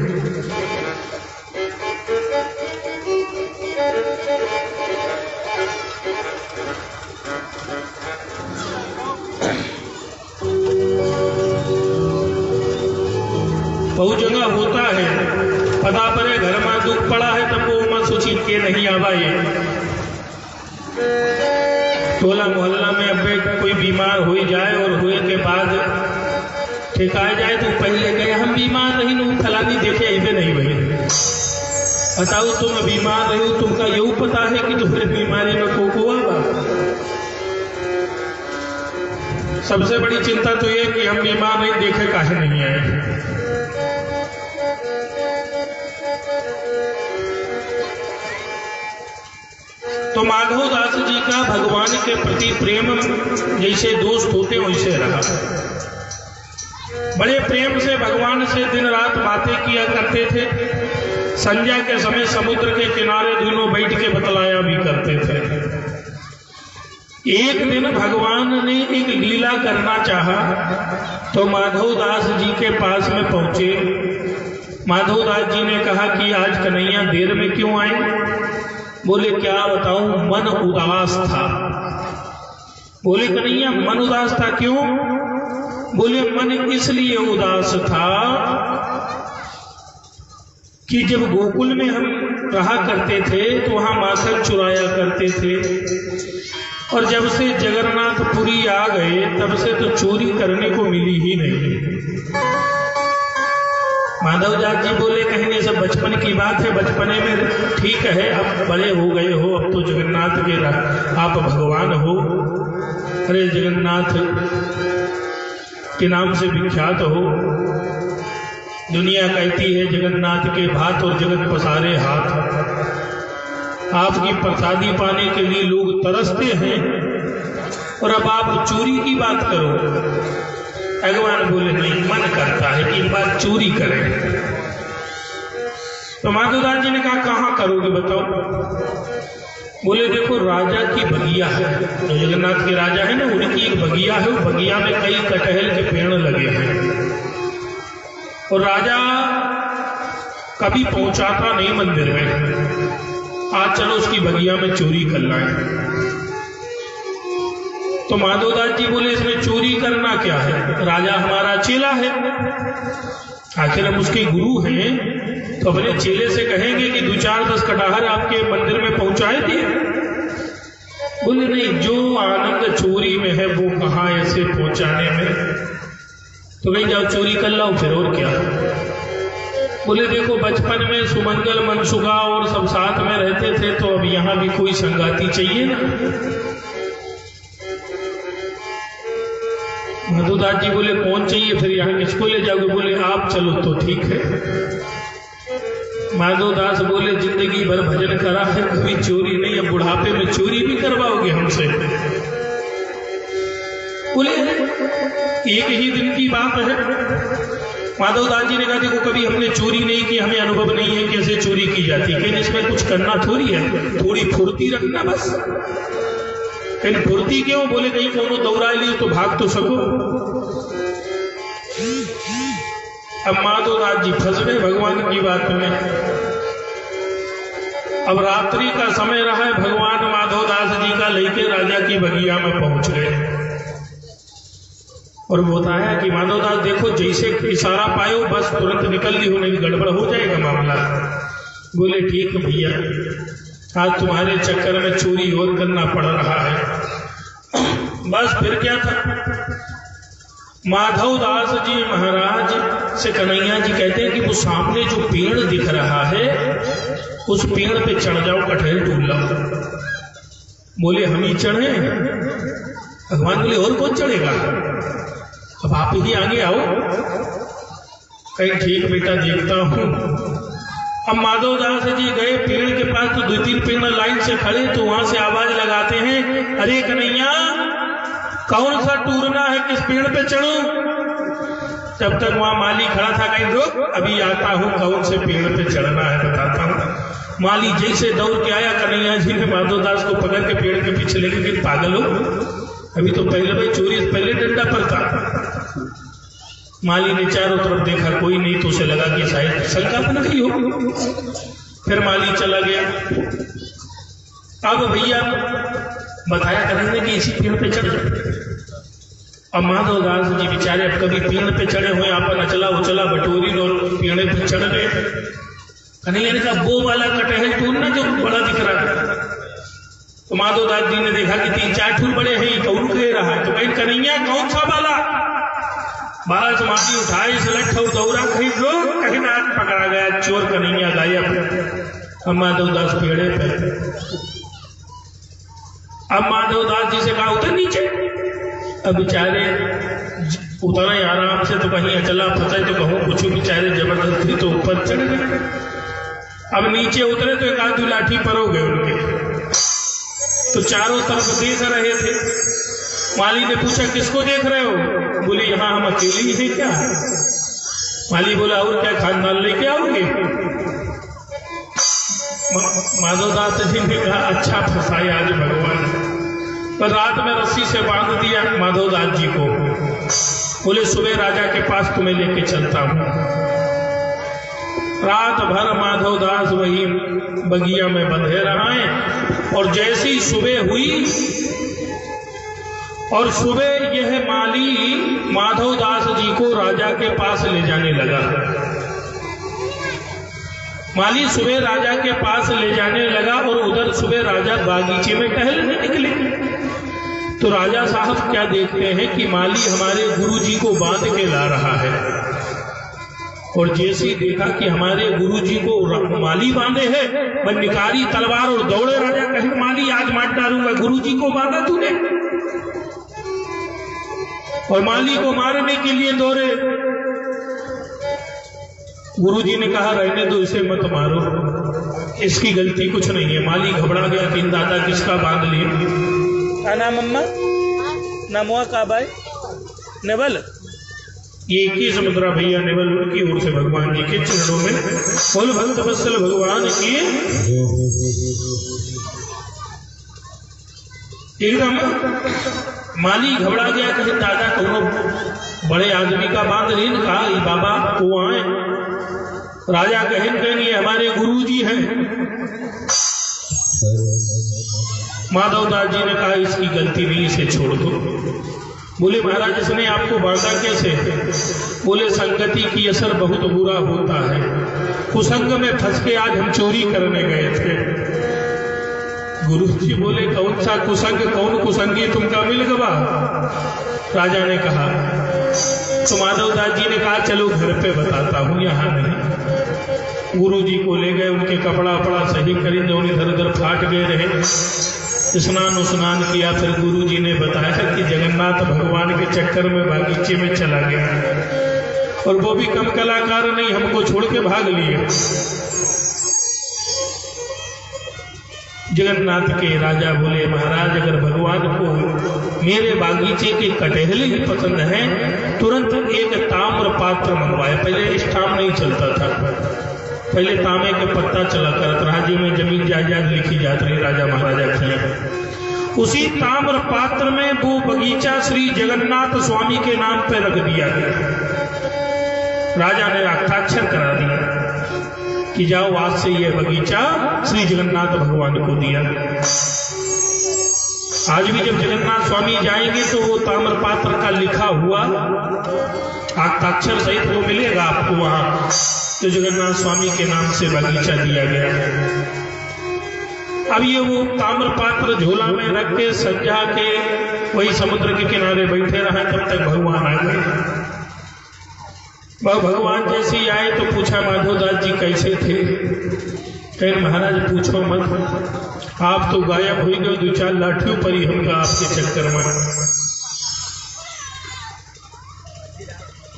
बहुत जगह होता है, पता पड़े घर में दुख पड़ा है तब वो मत सोची के नहीं आवाए। टोला मोहल्ला में अब कोई बीमार हो जाए और हुए के बाद ठेकाए जाए तो पहले गए हम बीमार रही नु फलानी देखे ऐसे नहीं भई, बताओ तुम बीमार रही हो, तुमका यू पता है कि तुम्हारी बीमारी में को आवा। सबसे बड़ी चिंता तो ये कि हम बीमार नहीं देखे काहे नहीं आए। तो माधव दास जी का भगवान के प्रति प्रेम जैसे दोस्त होते वैसे रहा। बड़े प्रेम से भगवान से दिन रात बातें किया करते थे। संध्या के समय समुद्र के किनारे दोनों बैठ के बतलाया भी करते थे। एक दिन भगवान ने एक लीला करना चाहा तो माधव दास जी के पास में पहुंचे। माधव दास जी ने कहा कि आज कन्हैया देर में क्यों आए? बोले क्या बताऊं, मन उदास था। बोले कन्हैया मन उदास था, क्यों? बोले मन इसलिए उदास था कि जब गोकुल में हम रहा करते थे तो वहां माखन चुराया करते थे, और जब से जगन्नाथपुरी आ गए तब से तो चोरी करने को मिली ही नहीं। माधव दास जी बोले कहीं ये सब बचपन की बात है, बचपने में ठीक है, अब बड़े हो गए हो, अब तो जगन्नाथ के आप भगवान हो। अरे जगन्नाथ के नाम से विख्यात हो, दुनिया कहती है जगन्नाथ के भात और जगत पसारे हाथ। आपकी प्रसादी पाने के लिए लोग तरसते हैं और अब आप चोरी की बात करो। भगवान बोले नहीं, मन करता है कि बात चोरी करें। तो माधवदास जी ने कहा कहाँ करोगे बताओ? बोले देखो राजा की बगिया है, जो जगन्नाथ के राजा है ना, उनकी एक बगिया है। बगिया में कई कटहल के पेड़ लगे हैं और राजा कभी पहुंचाता नहीं मंदिर में। आज चलो उसकी बगिया में चोरी कर लाए। तो माधवदास जी बोले इसमें चोरी करना क्या है, राजा हमारा चेला है, आखिर हम उसके गुरु हैं, तो अपने चेले से कहेंगे कि 2-4-10 कटहल आपके मंदिर में पहुंचाए दिए। बोले नहीं, जो आनंद चोरी में है वो कहाँ ऐसे पहुंचाने में, तो कहीं जाओ चोरी कर लाओ फिर, और क्या। बोले देखो बचपन में सुमंगल मनसुखा और सब साथ में रहते थे, तो अब यहाँ भी कोई संगाती चाहिए ना। माधवदास जी बोले कौन चाहिए, फिर यहाँ किसको ले जाओगे? बोले आप चलो तो ठीक है। माधवदास बोले जिंदगी भर भजन करा है, कभी चोरी नहीं, अब बुढ़ापे में चोरी भी करवाओगे हमसे? बोले एक ही दिन की बात है। माधवदास जी ने कहा देखो कभी हमने चोरी नहीं की, हमें अनुभव नहीं है कैसे चोरी की जाती, लेकिन इसमें कुछ करना थोड़ी है, थोड़ी फुर्ती रखना बस। कहीं फुर्ती क्यों? बोले कहीं कोनो दौड़ा लिए तो भाग तो सको। अब माधवदास जी फंस गए भगवान की बात में। अब रात्रि का समय रहा है, भगवान माधवदास जी का लेके राजा की बगिया में पहुंच गए और बताया कि माधवदास देखो जैसे इशारा पायो बस तुरंत निकल ली हो, नहीं गड़बड़ हो जाएगा मामला। बोले ठीक भैया, आज तुम्हारे चक्कर में चोरी और करना पड़ रहा है। बस फिर क्या था, माधवदास जी महाराज से कन्हैया जी कहते हैं कि वो सामने जो पेड़ दिख रहा है उस पेड़ पे चढ़ जाओ, कटहल ढूंढ लो। बोले हम ही चढ़े? भगवान बोले और कौन चढ़ेगा, अब आप ही आगे आओ। कहीं ठीक बेटा देखता हूं। अब माधवदास जी गए पेड़ के पास, तो 2-3 पेड़ लाइन से खड़े, तो वहां से आवाज लगाते हैं अरे कन्हैया कौन सा टूरना है, किस पेड़ पे चढ़ूं? तब तक वहां माली खड़ा था, कहीं रुक अभी आता हूं, कौन से पेड़ पे चढ़ना है बताता हूं। माली जैसे दौड़ के आया, कन्हैया जी ने माधवदास को पकड़ के पेड़ के पीछे लेके कि पागल हो, अभी तो पहले भाई चोरी से पहले डंडा पड़ता। माली ने चारों तरफ देखा, कोई नहीं, तो उसे लगा कि शायद शंका बन गई हो। फिर माली चला गया। अब भैया बताया करेंगे कि इसी पेड़ पे चढ़ जाओ। अब माधवदास जी बेचारे अब कभी पेड़ पे चढ़े हुए, आपन अचला उचला बटोरी और पेड़ पे चढ़ गए। कन्हैया ने कहा वो वाला कटहल ढूंढना जो बड़ा दिख रहा है। तो माधवदास जी ने देखा कि 3-4 ठूल बड़े हैं, कौन कह रहा है? तो कहीं कन्हैया कौन सा वाला? बाल समाधि उठाई सिलट और दौरा, कहीं लोग कहीं नाक पकड़ा गया, चोर कन्हैया गायब। अब माधवदास पेड़े पे। अब माधवदास जी से कहा उतर नीचे। अब बेचारे उतरे आराम से, तो कहीं अचला फंसे तो कहूँ कुछ, बेचारे जबरदस्ती तो ऊपर चढ़ गए। अब नीचे उतरे तो 1-2 लाठी पर हो गए उनके। तो चारों तरफ देख रहे थे। माली ने पूछा किसको देख रहे हो? बोले यहाँ हम अकेले ही हैं क्या? माली बोला और क्या खानदान लेके आओगे? माधवदास जी ने कहा अच्छा फंसाए आज भगवान, पर रात में रस्सी से बांध दिया माधवदास जी को। बोले सुबह राजा के पास तुम्हें लेके चलता हूं। रात भर माधवदास वही बगिया में बंधे रहे और जैसी सुबह हुई और सुबह यह माली माधवदास जी को राजा के पास ले जाने लगा। माली सुबह राजा के पास ले जाने लगा और उधर सुबह राजा बागीचे में टहलने निकले। तो राजा साहब क्या देखते हैं कि माली हमारे गुरु जी को बांध के ला रहा है, और जैसे ही देखा कि हमारे गुरु जी को माली बांधे है, वह निकारी तलवार और दौड़े। राजा कहे माली आज मार डालूंगा, गुरु जी को बांधा तूने। और माली को मारने के लिए दौड़े। गुरु जी ने कहा रहने दो, इसे मत मारो, इसकी गलती कुछ नहीं है। माली घबरा गया कि दादा किसका बांध लिए। क्या नाम अम्मा? नामुआ का भाई नेवल। ये 21 मुद्रा भैया नेवल की ओर से भगवान जी के चरणों में बोल भक्त वत्सल भगवान की। एकदम माली घबरा गया कि दादा कौनो बड़े आदमी का बांध लीन। कहा बाबा वो आए। राजा कहेंगे हमारे गुरु जी हैं। माधवदास जी ने कहा इसकी गलती नहीं, इसे छोड़ दो। बोले महाराज इसने आपको बांधा कैसे? बोले संगति की असर बहुत बुरा होता है, कुसंग में फंस के आज हम चोरी करने गए थे। गुरु जी बोले कौन सा कुसंग, कौन कुसंगी तुमका मिल गवा? राजा ने कहा। तो माधवदास जी ने कहा चलो घर पे बताता हूँ, यहाँ नहीं। गुरु जी को ले गए, उनके कपड़ा वपड़ा सही करेंगे, उन्हें इधर उधर फाट गए रहे। स्नान किया। फिर गुरु जी ने बताया कि जगन्नाथ भगवान के चक्कर में बागीचे में चला गया, और वो भी कम कलाकार नहीं, हमको छोड़ के भाग लिए। जगन्नाथ के राजा बोले महाराज अगर भगवान को मेरे बागीचे के कटहले ही पसंद हैं, तुरंत एक ताम्र पात्र मंगवाए। पहले इस ताम नहीं चलता था, पहले तांबे के पत्ता चला करत राज्य में जमीन जायदाद लिखी जाती रही राजा महाराजा की। उसी ताम्र पात्र में वो बगीचा श्री जगन्नाथ स्वामी के नाम पे रख दिया गया। राजा ने हस्ताक्षर करा दिया कि जाओ आज से यह बगीचा श्री जगन्नाथ भगवान को दिया। आज भी जब जगन्नाथ स्वामी जाएंगे तो वो ताम्र पात्र का लिखा हुआ हस्ताक्षर सहित वो मिलेगा आपको वहां, तो जगन्नाथ स्वामी के नाम से बगीचा दिया गया। अब ये वो ताम्र पात्र झोला में रख के सजा के वही समुद्र के किनारे बैठे रहे, तब तक भगवान आ गए। वह भगवान जैसे ही आए तो पूछा माधवदास जी कैसे थे? कहे महाराज पूछो मत, आप तो गायब हो गए, 2-4 लाठियों पर ही हमका आपके चक्कर में।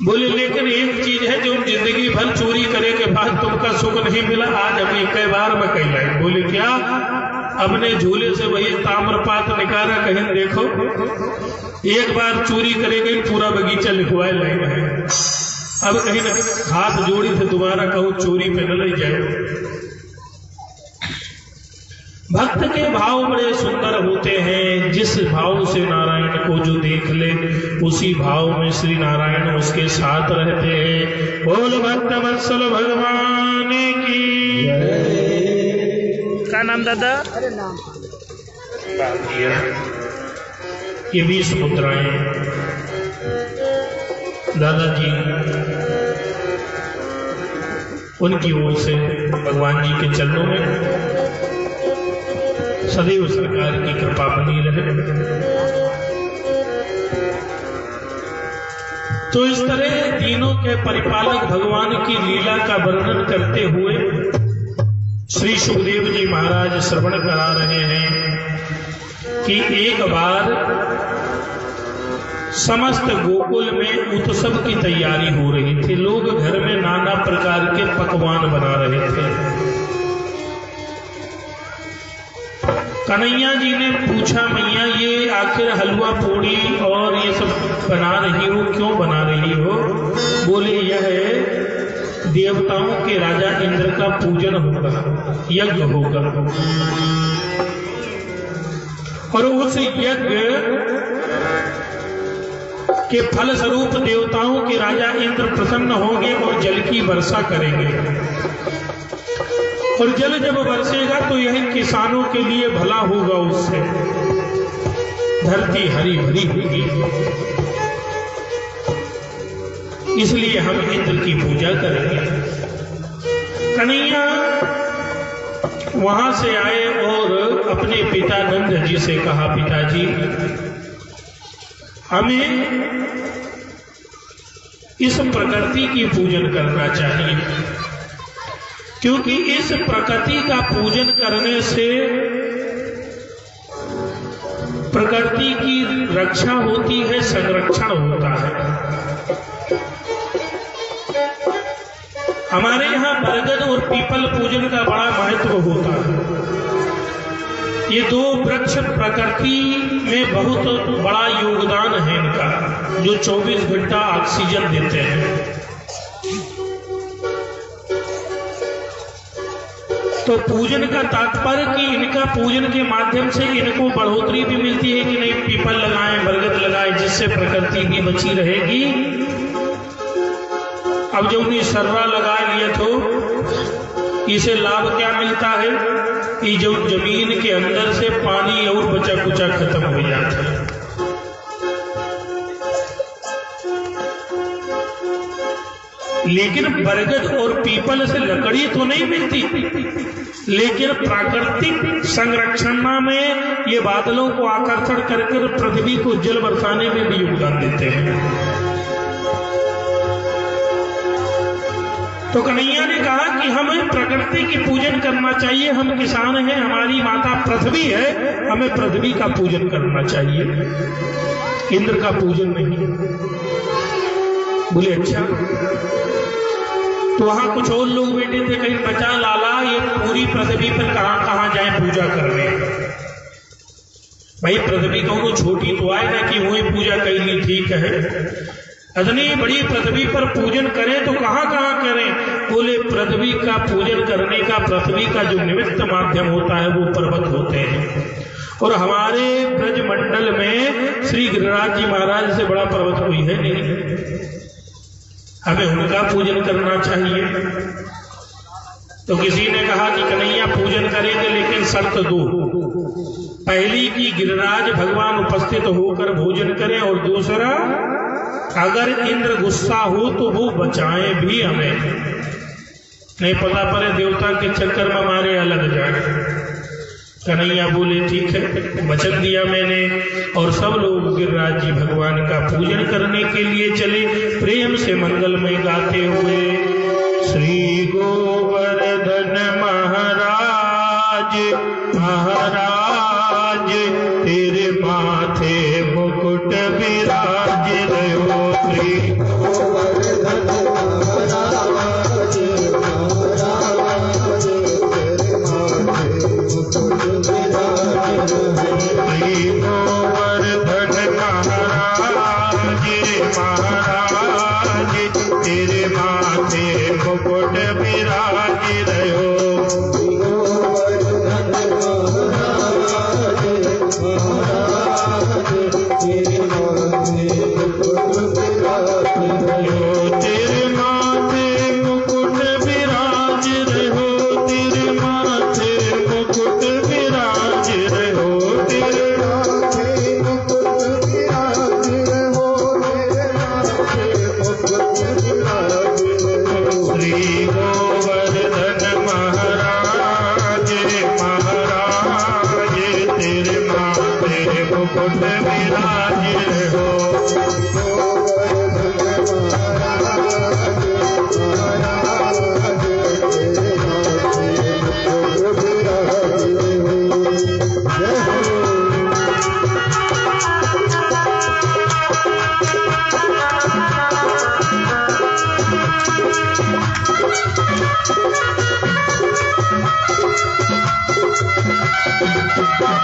बोले लेकिन एक चीज है जो जिंदगी भर चोरी करे के बाद तुमका सुख नहीं मिला, आज हम एक बार में कह लाए। बोले क्या? अपने झूले से वही ताम्रपात्र निकाला, कहीं देखो एक बार चोरी करेंगे पूरा बगीचा लिखवाए लाइन है। अब कहीं ना हाथ जोड़ी थे दोबारा कहो चोरी पे न ले जाए। भक्त के भाव बड़े सुंदर होते हैं, जिस भाव से नारायण को जो देख ले उसी भाव में श्री नारायण उसके साथ रहते हैं। बोल भक्त वत्सल भगवान की। क्या नाम दादा? ये 20 मुद्राएं दादाजी उनकी ओर से भगवान जी के चरणों में सदैव सरकार की कृपा बनी रहे। तो इस तरह तीनों के परिपालक भगवान की लीला का वर्णन करते हुए श्री सुखदेव जी महाराज श्रवण करा रहे हैं कि एक बार समस्त गोकुल में उत्सव की तैयारी हो रही थी। लोग घर में नाना प्रकार के पकवान बना रहे थे। कन्हैया जी ने पूछा, मैया ये आखिर हलवा पूड़ी और ये सब बना रही हो, क्यों बना रही हो? बोले यह देवताओं के राजा इंद्र का पूजन होगा, यज्ञ होगा, और उस यज्ञ के फल स्वरूप देवताओं के राजा इंद्र प्रसन्न होंगे और जल की वर्षा करेंगे, और जल जब बरसेगा तो यह किसानों के लिए भला होगा, उससे धरती हरी भरी होगी। इसलिए हम इंद्र की पूजा करेंगे। कन्हैया वहां से आए और अपने पिता नंद जी से कहा, पिताजी हमें इस प्रकृति की पूजन करना चाहिए, क्योंकि इस प्रकृति का पूजन करने से प्रकृति की रक्षा होती है, संरक्षण होता है। हमारे यहाँ बरगद और पीपल पूजन का बड़ा महत्व होता है। ये दो वृक्ष प्रकृति में बहुत बड़ा योगदान है इनका, जो 24 घंटा ऑक्सीजन देते हैं। तो पूजन का तात्पर्य कि इनका पूजन के माध्यम से इनको बढ़ोतरी भी मिलती है कि नहीं, पीपल लगाएं, बरगद लगाएं, जिससे प्रकृति भी बची रहेगी। अब जो उन्हें सर्रा लगा लिया तो इसे लाभ क्या मिलता है कि जो जमीन के अंदर से पानी और बचा कुचा खत्म हो जाता है। लेकिन बरगद और पीपल से लकड़ी तो नहीं मिलती, लेकिन प्राकृतिक संरक्षण में ये बादलों को आकर्षण कर पृथ्वी को जल बरसाने में भी योगदान देते हैं। तो कन्हैया ने कहा कि हमें प्रकृति की पूजन करना चाहिए, हम किसान हैं, हमारी माता पृथ्वी है, हमें पृथ्वी का पूजन करना चाहिए, इंद्र का पूजन नहीं। बोले अच्छा। तो वहां कुछ और लोग बैठे थे, कहीं बचा लाला ये पूरी पृथ्वी पर कहां कहां जाए पूजा करने। भाई पृथ्वी कहो छोटी तो आए ना कि वही पूजा कैली, ठीक है, इतनी बड़ी पृथ्वी पर पूजन करें तो कहां कहां करें? बोले पृथ्वी का पूजन करने का, पृथ्वी का जो निमित्त माध्यम होता है वो पर्वत होते हैं, और हमारे ब्रज मंडल में श्री गिरिराज जी महाराज से बड़ा पर्वत कोई है नहीं, हमें उनका पूजन करना चाहिए। तो किसी ने कहा कि कन्हैया पूजन करेंगे, लेकिन शर्त दो, पहली की गिरिराज भगवान उपस्थित होकर भोजन करें, और दूसरा अगर इंद्र गुस्सा हो तो वो बचाएं भी हमें, नहीं पता पड़े देवता के चक्कर में हमारे अलग जाए। कन्हैया बोले ठीक है, वचन दिया मैंने, और सब लोग गिरिराज जी भगवान का पूजन करने के लिए चले, प्रेम से मंगलमय गाते हुए श्री गोवर्धन महाराज महाराज तेरे माथे मुकुट विराज रहो, श्री गोवर्धन महाराज महाराज तेरे माथे मुकुट विराज रहो, श्री गोवर्धन महाराज महाराज तेरे माथे मुकुट विराज रहो, Thank you.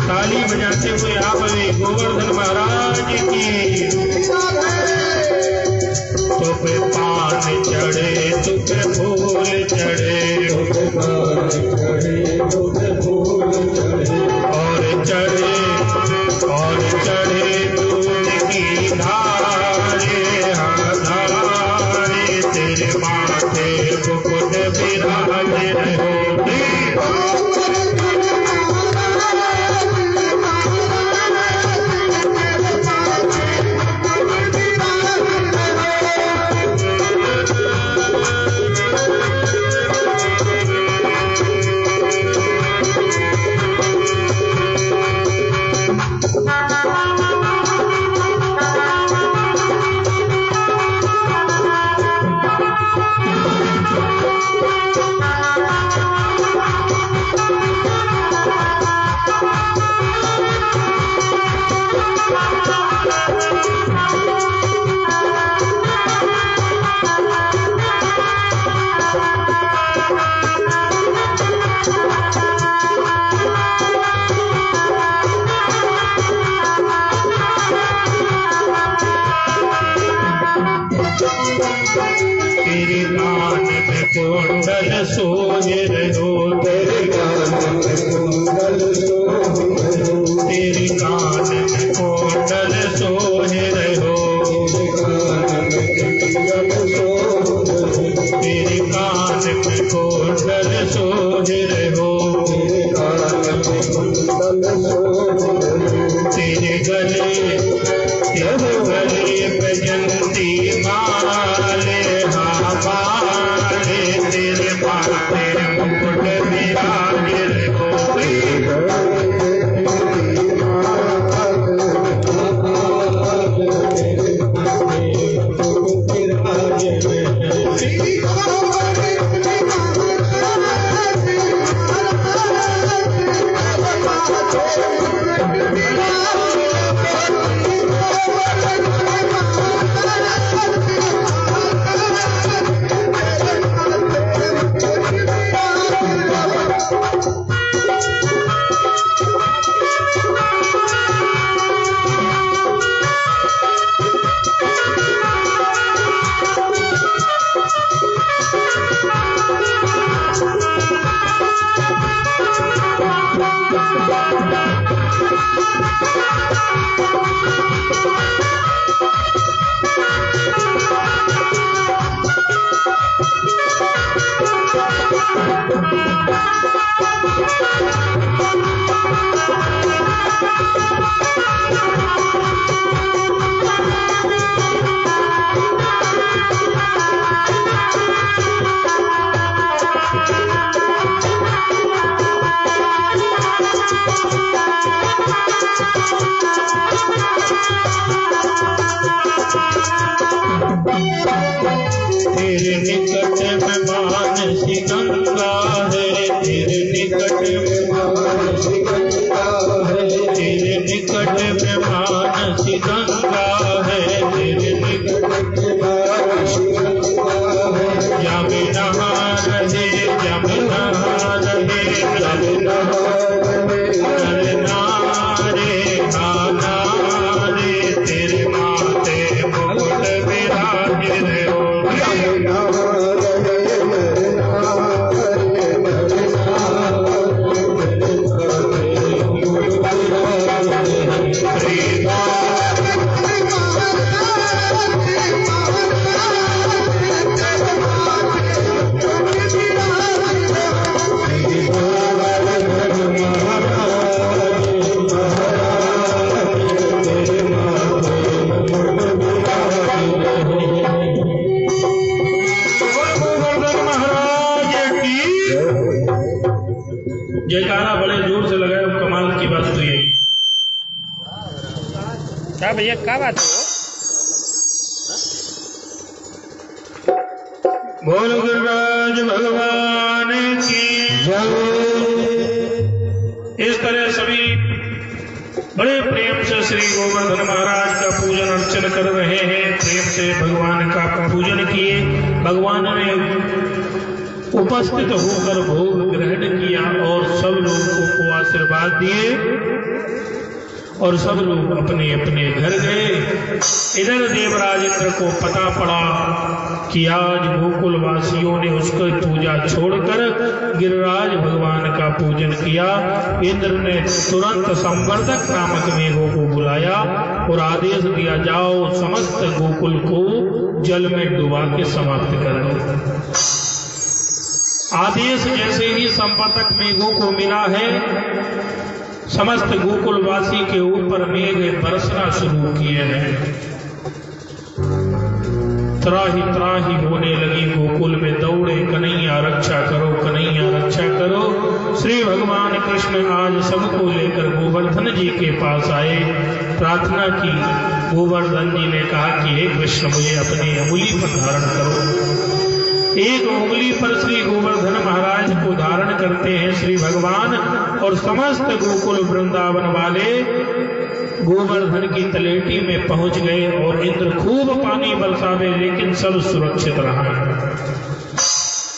ताली बजाते हुए आप गोवर्धन महाराज की। तो पे पान चढ़े तो पे फूल चढ़े, और चढ़े दूध की धारे, धारे तेरे माथे मुकुट विराजे रहो। तेरे कान में कुंडल सोए रहो, तेरे कान में कुंडल सोए रहो, तेरे कान में कुंडल सोए रहो, तेरे गले बजंती माले, हाँ माले तेरे माथे मुकुट विराजे रहो। जयकारा बड़े जोर से लगाए। कमाल की बात तो यही। क्या भैया क्या बात है बोल गुरुराज भगवान की जय। इस तरह सभी बड़े प्रेम से श्री गोवर्धन महाराज का पूजन अर्चन कर रहे हैं। प्रेम से भगवान का पूजन किए। भगवान ने उपस्थित होकर भोग ग्रहण किया और सब लोगों को आशीर्वाद दिए और सब लोग अपने अपने घर गए। इधर देवराज इंद्र को पता पड़ा कि आज गोकुल वासियों ने उसको पूजा छोड़कर गिरिराज भगवान का पूजन किया। इंद्र ने तुरंत संवर्धक नामक मेघों को बुलाया और आदेश दिया, जाओ समस्त गोकुल को जल में डुबा के समाप्त कर दो। आदेश जैसे ही संवर्धक मेघों को मिला है, समस्त गोकुलवासी के ऊपर मेघ बरसना शुरू किए हैं। त्राही त्राही होने लगी। गोकुल में दौड़े, कन्हैया रक्षा करो, कन्हैया रक्षा करो। श्री भगवान कृष्ण आज सबको लेकर गोवर्धन जी के पास आए, प्रार्थना की। गोवर्धन जी ने कहा कि हे कृष्ण, मुझे अपनी अंगुली पर धारण करो। एक उंगली पर श्री गोवर्धन महाराज को धारण करते हैं श्री भगवान, और समस्त गोकुल वृंदावन वाले गोवर्धन की तलेटी में पहुंच गए। और इंद्र खूब पानी बरसावे, लेकिन सब सुरक्षित रहा।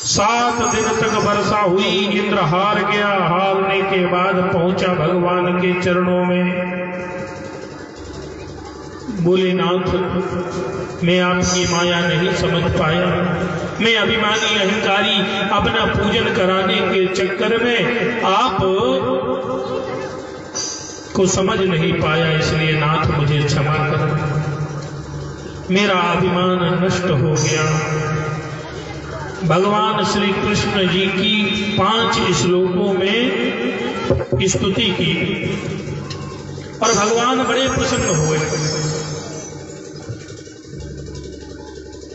7 दिन तक वर्षा हुई। इंद्र हार गया। हारने के बाद पहुंचा भगवान के चरणों में। बोले, नाथ, मैं आपकी माया नहीं समझ पाया। मैं अभिमानी अहंकारी अपना पूजन कराने के चक्कर में आप को समझ नहीं पाया, इसलिए नाथ मुझे क्षमा करो। मेरा अभिमान नष्ट हो गया। भगवान श्री कृष्ण जी की 5 श्लोकों में स्तुति की और भगवान बड़े प्रसन्न हुए।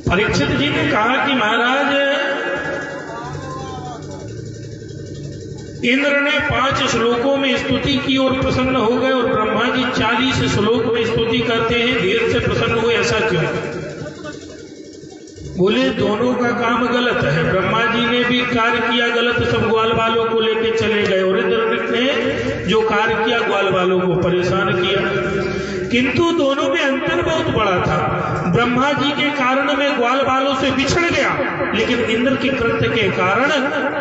परीक्षित जी ने कहा कि महाराज, इंद्र ने 5 श्लोकों में स्तुति की और प्रसन्न हो गए, और ब्रह्मा जी 40 श्लोक में स्तुति करते हैं, देर से प्रसन्न हुए, ऐसा क्यों? बोले, दोनों का काम गलत है। ब्रह्मा जी ने भी कार्य किया गलत, सब ग्वाल बालों को लेके चले गए, और इंद्र ने जो कार्य किया ग्वाल बालों को परेशान किया। किंतु दोनों में अंतर बहुत बड़ा था। ब्रह्मा जी के कारण मैं ग्वाल बालों से बिछड़ गया, लेकिन इंद्र के कृत्य के कारण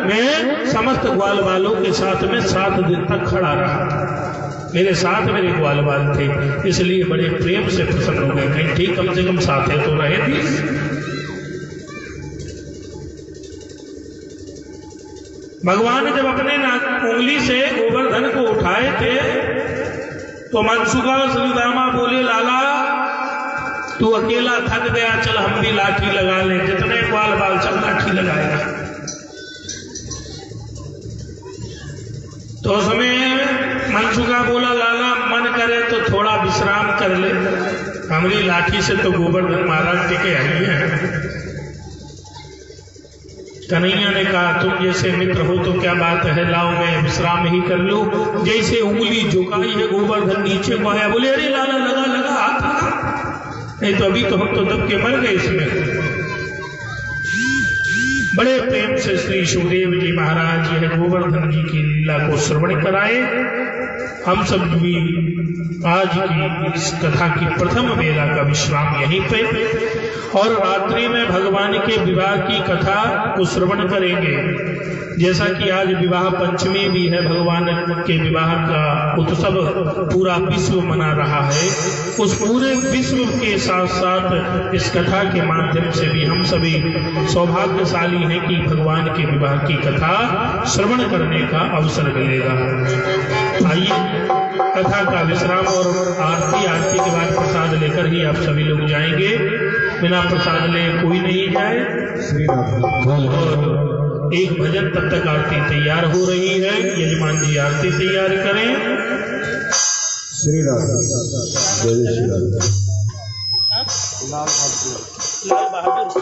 मैं समस्त ग्वाल बालों के साथ में 7 दिन तक खड़ा रहा। मेरे साथ मेरे ग्वाल बाल थे, इसलिए बड़े प्रेम से प्रसन्न हो गए। कहीं ठीक, कम से कम साथ है तो रहे थे। भगवान जब अपने उंगली से गोवर्धन को उठाए थे तो मनसुखा श्रीदामा बोले, लाला तू अकेला थक गया, चल हम भी लाठी लगा ले। जितने ग्वाल बाल सब लाठी लगाएगा। तो उसमें मनसुखा बोला, लाला मन करे तो थोड़ा विश्राम कर ले, हमारी लाठी से तो गोवर्धन महाराज टिके आई है। कन्हैया ने कहा, तुम जैसे मित्र हो तो क्या बात है, लाओ मैं विश्राम ही कर लूं। जैसे उंगली झुकाई है, गोवर्धन नीचे को आया। बोले, अरे लाला लगा लगा हाथ लगा, नहीं तो अभी तो हम तो दब के मर गए इसमें। बड़े प्रेम से श्री सुखदेव जी महाराज यह गोवर्धन जी की लीला को श्रवण कराए। हम सब भी आज की इस कथा की प्रथम बेला का विश्राम यहीं पे, और रात्रि में भगवान के विवाह की कथा को श्रवण करेंगे। जैसा कि आज विवाह पंचमी भी है, भगवान के विवाह का उत्सव पूरा विश्व मना रहा है। उस पूरे विश्व के साथ साथ इस कथा के माध्यम से भी हम सभी सौभाग्यशाली हैं कि भगवान के विवाह की कथा श्रवण करने का अवसर मिलेगा। आइए, कथा का विश्राम और आरती के बाद प्रसाद लेकर ही आप सभी लोग जाएंगे। बिना प्रसाद ले कोई नहीं जाए। और एक भजन तब तक आरती तैयार हो रही है। यजमान जी आरती तैयार करें। श्री राम जय श्री राम। लाल बहादुर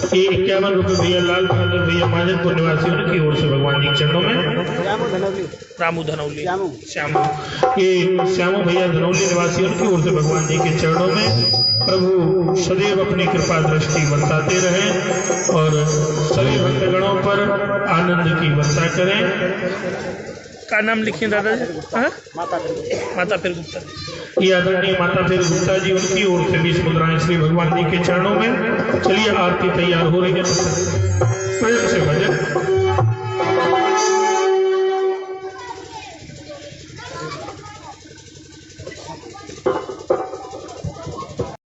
ये 51 रुपये भैया लाल बहादुर भैया माजनपुर निवासियों की ओर से भगवान जी के चरणों में। रामू धनौली श्यामू ये श्यामू भैया धनौली निवासियों की ओर से भगवान जी के चरणों में। प्रभु सदैव अपनी कृपा दृष्टि बरसाते रहें और सभी भक्तगणों पर आनंद की वर्षा करें। का नाम लिखिए दादाजी? हाँ? माता फिर गुप्ता। ये आदरणीय माता फिर गुप्ता जी, उनकी ओर से 20 मुद्राएं श्री भगवान जी के चरणों में। चलिए आरती तैयार हो रही है, प्रेम से भजन।